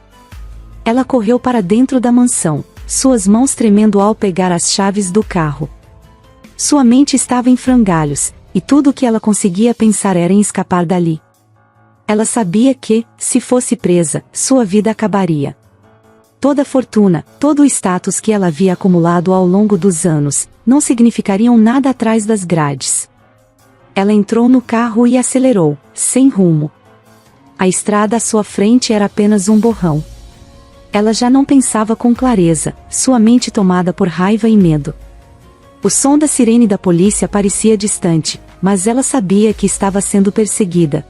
Ela correu para dentro da mansão, suas mãos tremendo ao pegar as chaves do carro. Sua mente estava em frangalhos, e tudo o que ela conseguia pensar era em escapar dali. Ela sabia que, se fosse presa, sua vida acabaria. Toda a fortuna, todo o status que ela havia acumulado ao longo dos anos, não significariam nada atrás das grades. Ela entrou no carro e acelerou, sem rumo. A estrada à sua frente era apenas um borrão. Ela já não pensava com clareza, sua mente tomada por raiva e medo. O som da sirene da polícia parecia distante, mas ela sabia que estava sendo perseguida.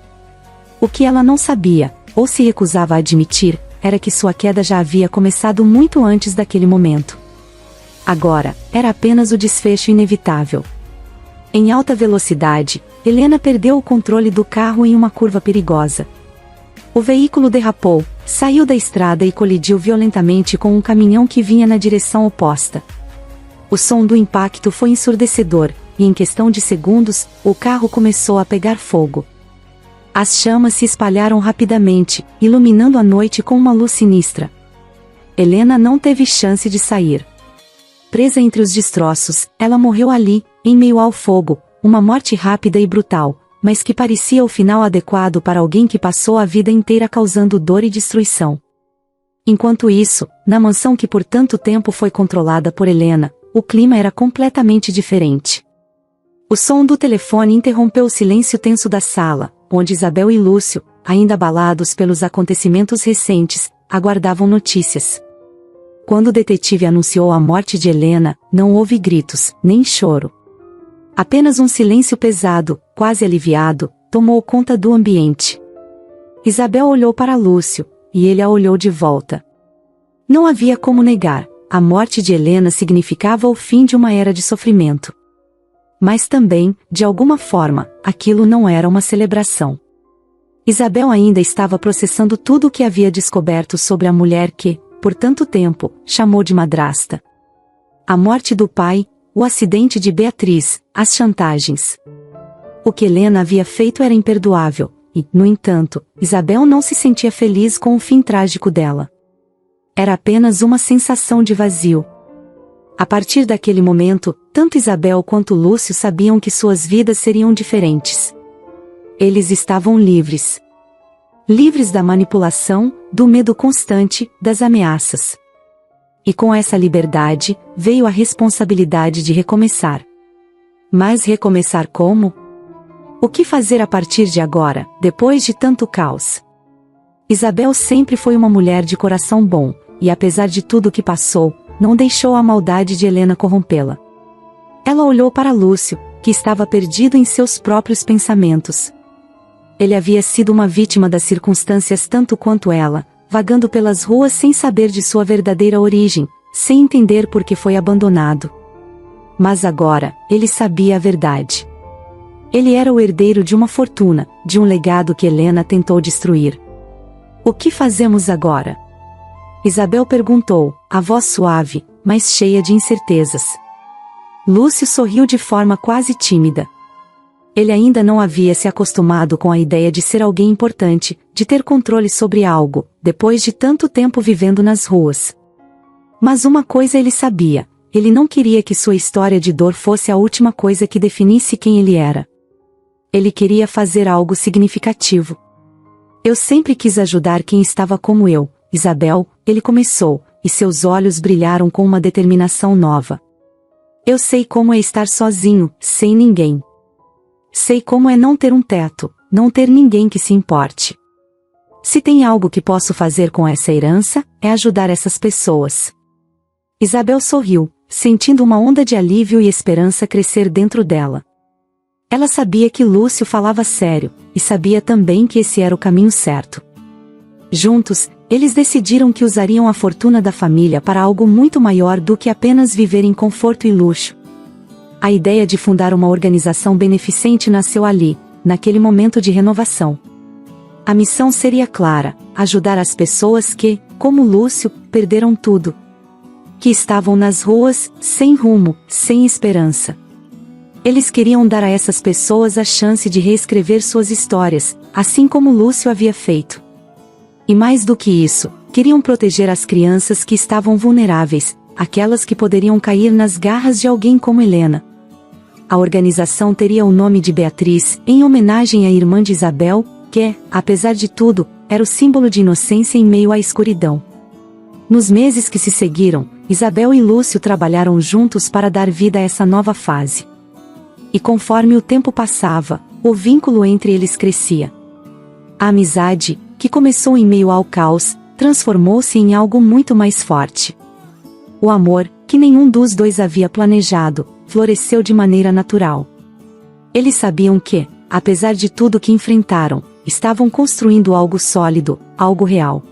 O que ela não sabia, ou se recusava a admitir, era que sua queda já havia começado muito antes daquele momento. Agora, era apenas o desfecho inevitável. Em alta velocidade, Helena perdeu o controle do carro em uma curva perigosa. O veículo derrapou, saiu da estrada e colidiu violentamente com um caminhão que vinha na direção oposta. O som do impacto foi ensurdecedor, e em questão de segundos, o carro começou a pegar fogo. As chamas se espalharam rapidamente, iluminando a noite com uma luz sinistra. Helena não teve chance de sair. Presa entre os destroços, ela morreu ali, em meio ao fogo, uma morte rápida e brutal, mas que parecia o final adequado para alguém que passou a vida inteira causando dor e destruição. Enquanto isso, na mansão que por tanto tempo foi controlada por Helena, o clima era completamente diferente. O som do telefone interrompeu o silêncio tenso da sala, onde Isabel e Lúcio, ainda abalados pelos acontecimentos recentes, aguardavam notícias. Quando o detetive anunciou a morte de Helena, não houve gritos, nem choro. Apenas um silêncio pesado, quase aliviado, tomou conta do ambiente. Isabel olhou para Lúcio, e ele a olhou de volta. Não havia como negar, a morte de Helena significava o fim de uma era de sofrimento. Mas também, de alguma forma, aquilo não era uma celebração. Isabel ainda estava processando tudo o que havia descoberto sobre a mulher que, por tanto tempo, chamou de madrasta. A morte do pai, o acidente de Beatriz, as chantagens. O que Helena havia feito era imperdoável, e, no entanto, Isabel não se sentia feliz com o fim trágico dela. Era apenas uma sensação de vazio. A partir daquele momento, tanto Isabel quanto Lúcio sabiam que suas vidas seriam diferentes. Eles estavam livres. Livres da manipulação, do medo constante, das ameaças. E com essa liberdade, veio a responsabilidade de recomeçar. Mas recomeçar como? O que fazer a partir de agora, depois de tanto caos? Isabel sempre foi uma mulher de coração bom, e apesar de tudo o que passou, não deixou a maldade de Helena corrompê-la. Ela olhou para Lúcio, que estava perdido em seus próprios pensamentos. Ele havia sido uma vítima das circunstâncias tanto quanto ela, vagando pelas ruas sem saber de sua verdadeira origem, sem entender por que foi abandonado. Mas agora, ele sabia a verdade. Ele era o herdeiro de uma fortuna, de um legado que Helena tentou destruir. O que fazemos agora? Isabel perguntou, a voz suave, mas cheia de incertezas. Lúcio sorriu de forma quase tímida. Ele ainda não havia se acostumado com a ideia de ser alguém importante, de ter controle sobre algo, depois de tanto tempo vivendo nas ruas. Mas uma coisa ele sabia, ele não queria que sua história de dor fosse a última coisa que definisse quem ele era. Ele queria fazer algo significativo. Eu sempre quis ajudar quem estava como eu, Isabel, ele começou, e seus olhos brilharam com uma determinação nova. Eu sei como é estar sozinho, sem ninguém. Sei como é não ter um teto, não ter ninguém que se importe. Se tem algo que posso fazer com essa herança, é ajudar essas pessoas. Isabel sorriu, sentindo uma onda de alívio e esperança crescer dentro dela. Ela sabia que Lúcio falava sério, e sabia também que esse era o caminho certo. Juntos, eles decidiram que usariam a fortuna da família para algo muito maior do que apenas viver em conforto e luxo. A ideia de fundar uma organização beneficente nasceu ali, naquele momento de renovação. A missão seria clara: ajudar as pessoas que, como Lúcio, perderam tudo. Que estavam nas ruas, sem rumo, sem esperança. Eles queriam dar a essas pessoas a chance de reescrever suas histórias, assim como Lúcio havia feito. E mais do que isso, queriam proteger as crianças que estavam vulneráveis, aquelas que poderiam cair nas garras de alguém como Helena. A organização teria o nome de Beatriz, em homenagem à irmã de Isabel, que, apesar de tudo, era o símbolo de inocência em meio à escuridão. Nos meses que se seguiram, Isabel e Lúcio trabalharam juntos para dar vida a essa nova fase. E conforme o tempo passava, o vínculo entre eles crescia. A amizade, que começou em meio ao caos, transformou-se em algo muito mais forte. O amor, que nenhum dos dois havia planejado, floresceu de maneira natural. Eles sabiam que, apesar de tudo que enfrentaram, estavam construindo algo sólido, algo real.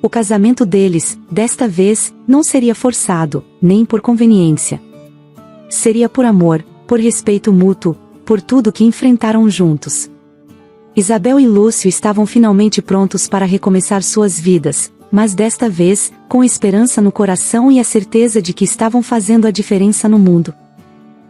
O casamento deles, desta vez, não seria forçado, nem por conveniência. Seria por amor, por respeito mútuo, por tudo que enfrentaram juntos. Isabel e Lúcio estavam finalmente prontos para recomeçar suas vidas, mas desta vez, com esperança no coração e a certeza de que estavam fazendo a diferença no mundo.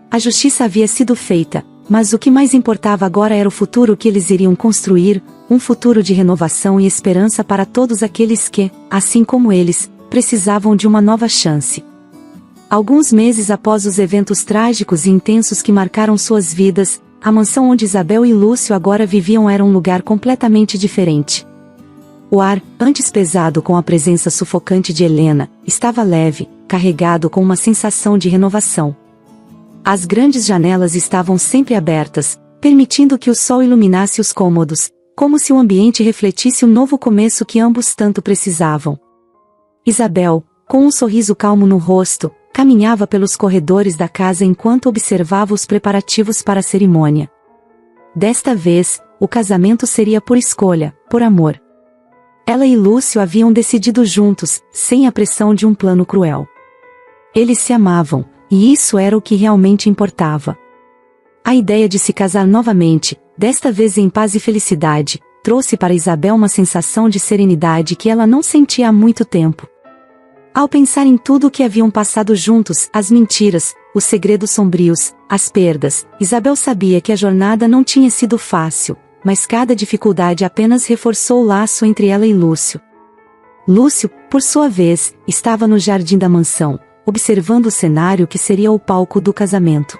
A justiça havia sido feita, mas o que mais importava agora era o futuro que eles iriam construir, um futuro de renovação e esperança para todos aqueles que, assim como eles, precisavam de uma nova chance. Alguns meses após os eventos trágicos e intensos que marcaram suas vidas, a mansão onde Isabel e Lúcio agora viviam era um lugar completamente diferente. O ar, antes pesado com a presença sufocante de Helena, estava leve, carregado com uma sensação de renovação. As grandes janelas estavam sempre abertas, permitindo que o sol iluminasse os cômodos, como se o ambiente refletisse o novo começo que ambos tanto precisavam. Isabel, com um sorriso calmo no rosto, caminhava pelos corredores da casa enquanto observava os preparativos para a cerimônia. Desta vez, o casamento seria por escolha, por amor. Ela e Lúcio haviam decidido juntos, sem a pressão de um plano cruel. Eles se amavam, e isso era o que realmente importava. A ideia de se casar novamente, desta vez em paz e felicidade, trouxe para Isabel uma sensação de serenidade que ela não sentia há muito tempo. Ao pensar em tudo o que haviam passado juntos, as mentiras, os segredos sombrios, as perdas, Isabel sabia que a jornada não tinha sido fácil, mas cada dificuldade apenas reforçou o laço entre ela e Lúcio. Lúcio, por sua vez, estava no jardim da mansão, observando o cenário que seria o palco do casamento.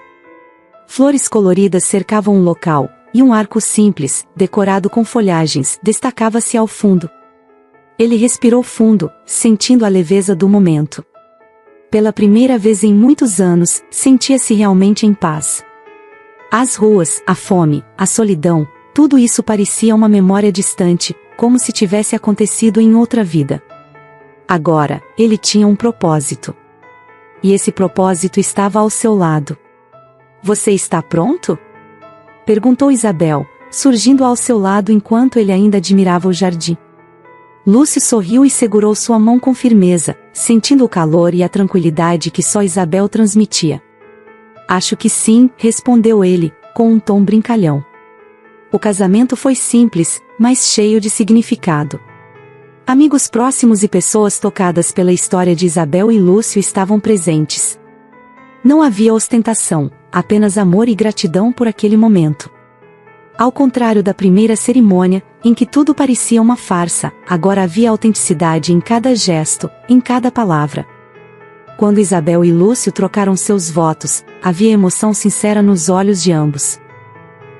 Flores coloridas cercavam o local, e um arco simples, decorado com folhagens, destacava-se ao fundo. Ele respirou fundo, sentindo a leveza do momento. Pela primeira vez em muitos anos, sentia-se realmente em paz. As ruas, a fome, a solidão, tudo isso parecia uma memória distante, como se tivesse acontecido em outra vida. Agora, ele tinha um propósito. E esse propósito estava ao seu lado. "Você está pronto?" perguntou Isabel, surgindo ao seu lado enquanto ele ainda admirava o jardim. Lúcio sorriu e segurou sua mão com firmeza, sentindo o calor e a tranquilidade que só Isabel transmitia. "Acho que sim", respondeu ele, com um tom brincalhão. O casamento foi simples, mas cheio de significado. Amigos próximos e pessoas tocadas pela história de Isabel e Lúcio estavam presentes. Não havia ostentação, apenas amor e gratidão por aquele momento. Ao contrário da primeira cerimônia, em que tudo parecia uma farsa, agora havia autenticidade em cada gesto, em cada palavra. Quando Isabel e Lúcio trocaram seus votos, havia emoção sincera nos olhos de ambos.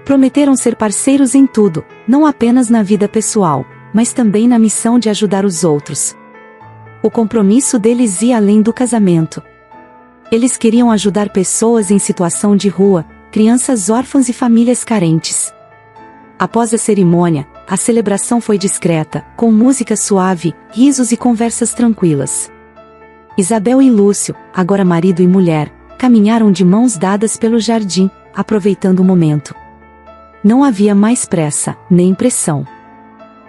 Prometeram ser parceiros em tudo, não apenas na vida pessoal, mas também na missão de ajudar os outros. O compromisso deles ia além do casamento. Eles queriam ajudar pessoas em situação de rua, crianças órfãs e famílias carentes. Após a cerimônia, a celebração foi discreta, com música suave, risos e conversas tranquilas. Isabel e Lúcio, agora marido e mulher, caminharam de mãos dadas pelo jardim, aproveitando o momento. Não havia mais pressa, nem pressão.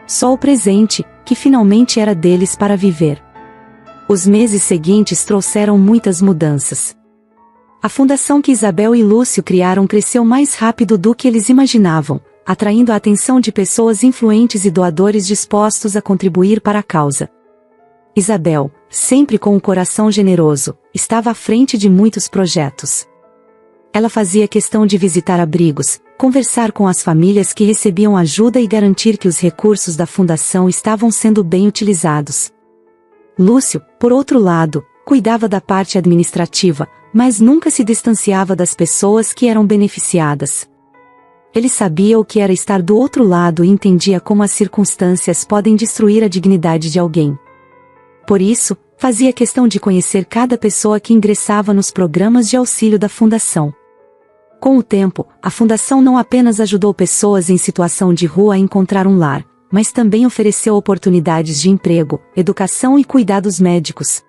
Só o presente, que finalmente era deles para viver. Os meses seguintes trouxeram muitas mudanças. A fundação que Isabel e Lúcio criaram cresceu mais rápido do que eles imaginavam, atraindo a atenção de pessoas influentes e doadores dispostos a contribuir para a causa. Isabel, sempre com um coração generoso, estava à frente de muitos projetos. Ela fazia questão de visitar abrigos, conversar com as famílias que recebiam ajuda e garantir que os recursos da fundação estavam sendo bem utilizados. Lúcio, por outro lado, cuidava da parte administrativa, mas nunca se distanciava das pessoas que eram beneficiadas. Ele sabia o que era estar do outro lado e entendia como as circunstâncias podem destruir a dignidade de alguém. Por isso, fazia questão de conhecer cada pessoa que ingressava nos programas de auxílio da fundação. Com o tempo, a fundação não apenas ajudou pessoas em situação de rua a encontrar um lar, mas também ofereceu oportunidades de emprego, educação e cuidados médicos.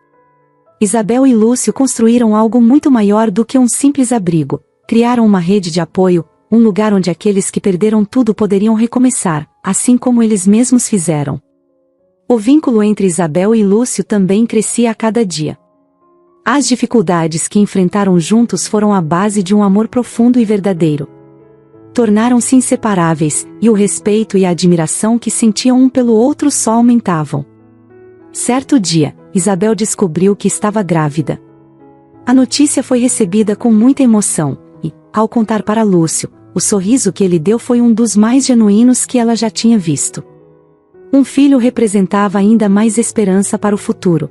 Isabel e Lúcio construíram algo muito maior do que um simples abrigo. Criaram uma rede de apoio, um lugar onde aqueles que perderam tudo poderiam recomeçar, assim como eles mesmos fizeram. O vínculo entre Isabel e Lúcio também crescia a cada dia. As dificuldades que enfrentaram juntos foram a base de um amor profundo e verdadeiro. Tornaram-se inseparáveis, e o respeito e a admiração que sentiam um pelo outro só aumentavam. Certo dia, Isabel descobriu que estava grávida. A notícia foi recebida com muita emoção, e, ao contar para Lúcio, o sorriso que ele deu foi um dos mais genuínos que ela já tinha visto. Um filho representava ainda mais esperança para o futuro.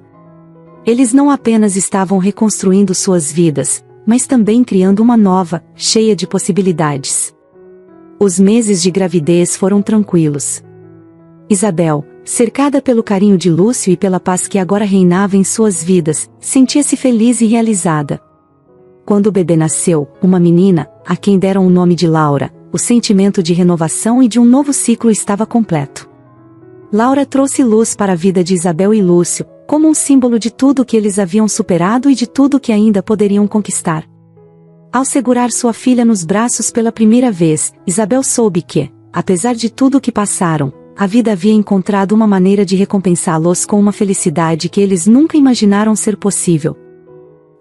Eles não apenas estavam reconstruindo suas vidas, mas também criando uma nova, cheia de possibilidades. Os meses de gravidez foram tranquilos. Isabel, cercada pelo carinho de Lúcio e pela paz que agora reinava em suas vidas, sentia-se feliz e realizada. Quando o bebê nasceu, uma menina, a quem deram o nome de Laura, o sentimento de renovação e de um novo ciclo estava completo. Laura trouxe luz para a vida de Isabel e Lúcio, como um símbolo de tudo que eles haviam superado e de tudo que ainda poderiam conquistar. Ao segurar sua filha nos braços pela primeira vez, Isabel soube que, apesar de tudo o que passaram, a vida havia encontrado uma maneira de recompensá-los com uma felicidade que eles nunca imaginaram ser possível.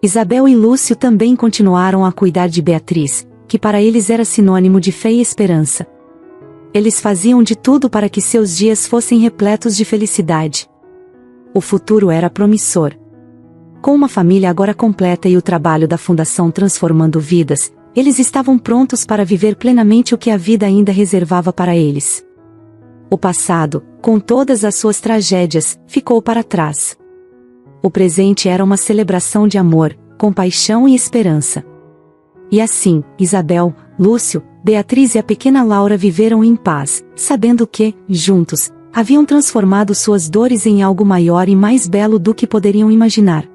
Isabel e Lúcio também continuaram a cuidar de Beatriz, que para eles era sinônimo de fé e esperança. Eles faziam de tudo para que seus dias fossem repletos de felicidade. O futuro era promissor. Com uma família agora completa e o trabalho da Fundação transformando vidas, eles estavam prontos para viver plenamente o que a vida ainda reservava para eles. O passado, com todas as suas tragédias, ficou para trás. O presente era uma celebração de amor, compaixão e esperança. E assim, Isabel, Lúcio, Beatriz e a pequena Laura viveram em paz, sabendo que, juntos, haviam transformado suas dores em algo maior e mais belo do que poderiam imaginar.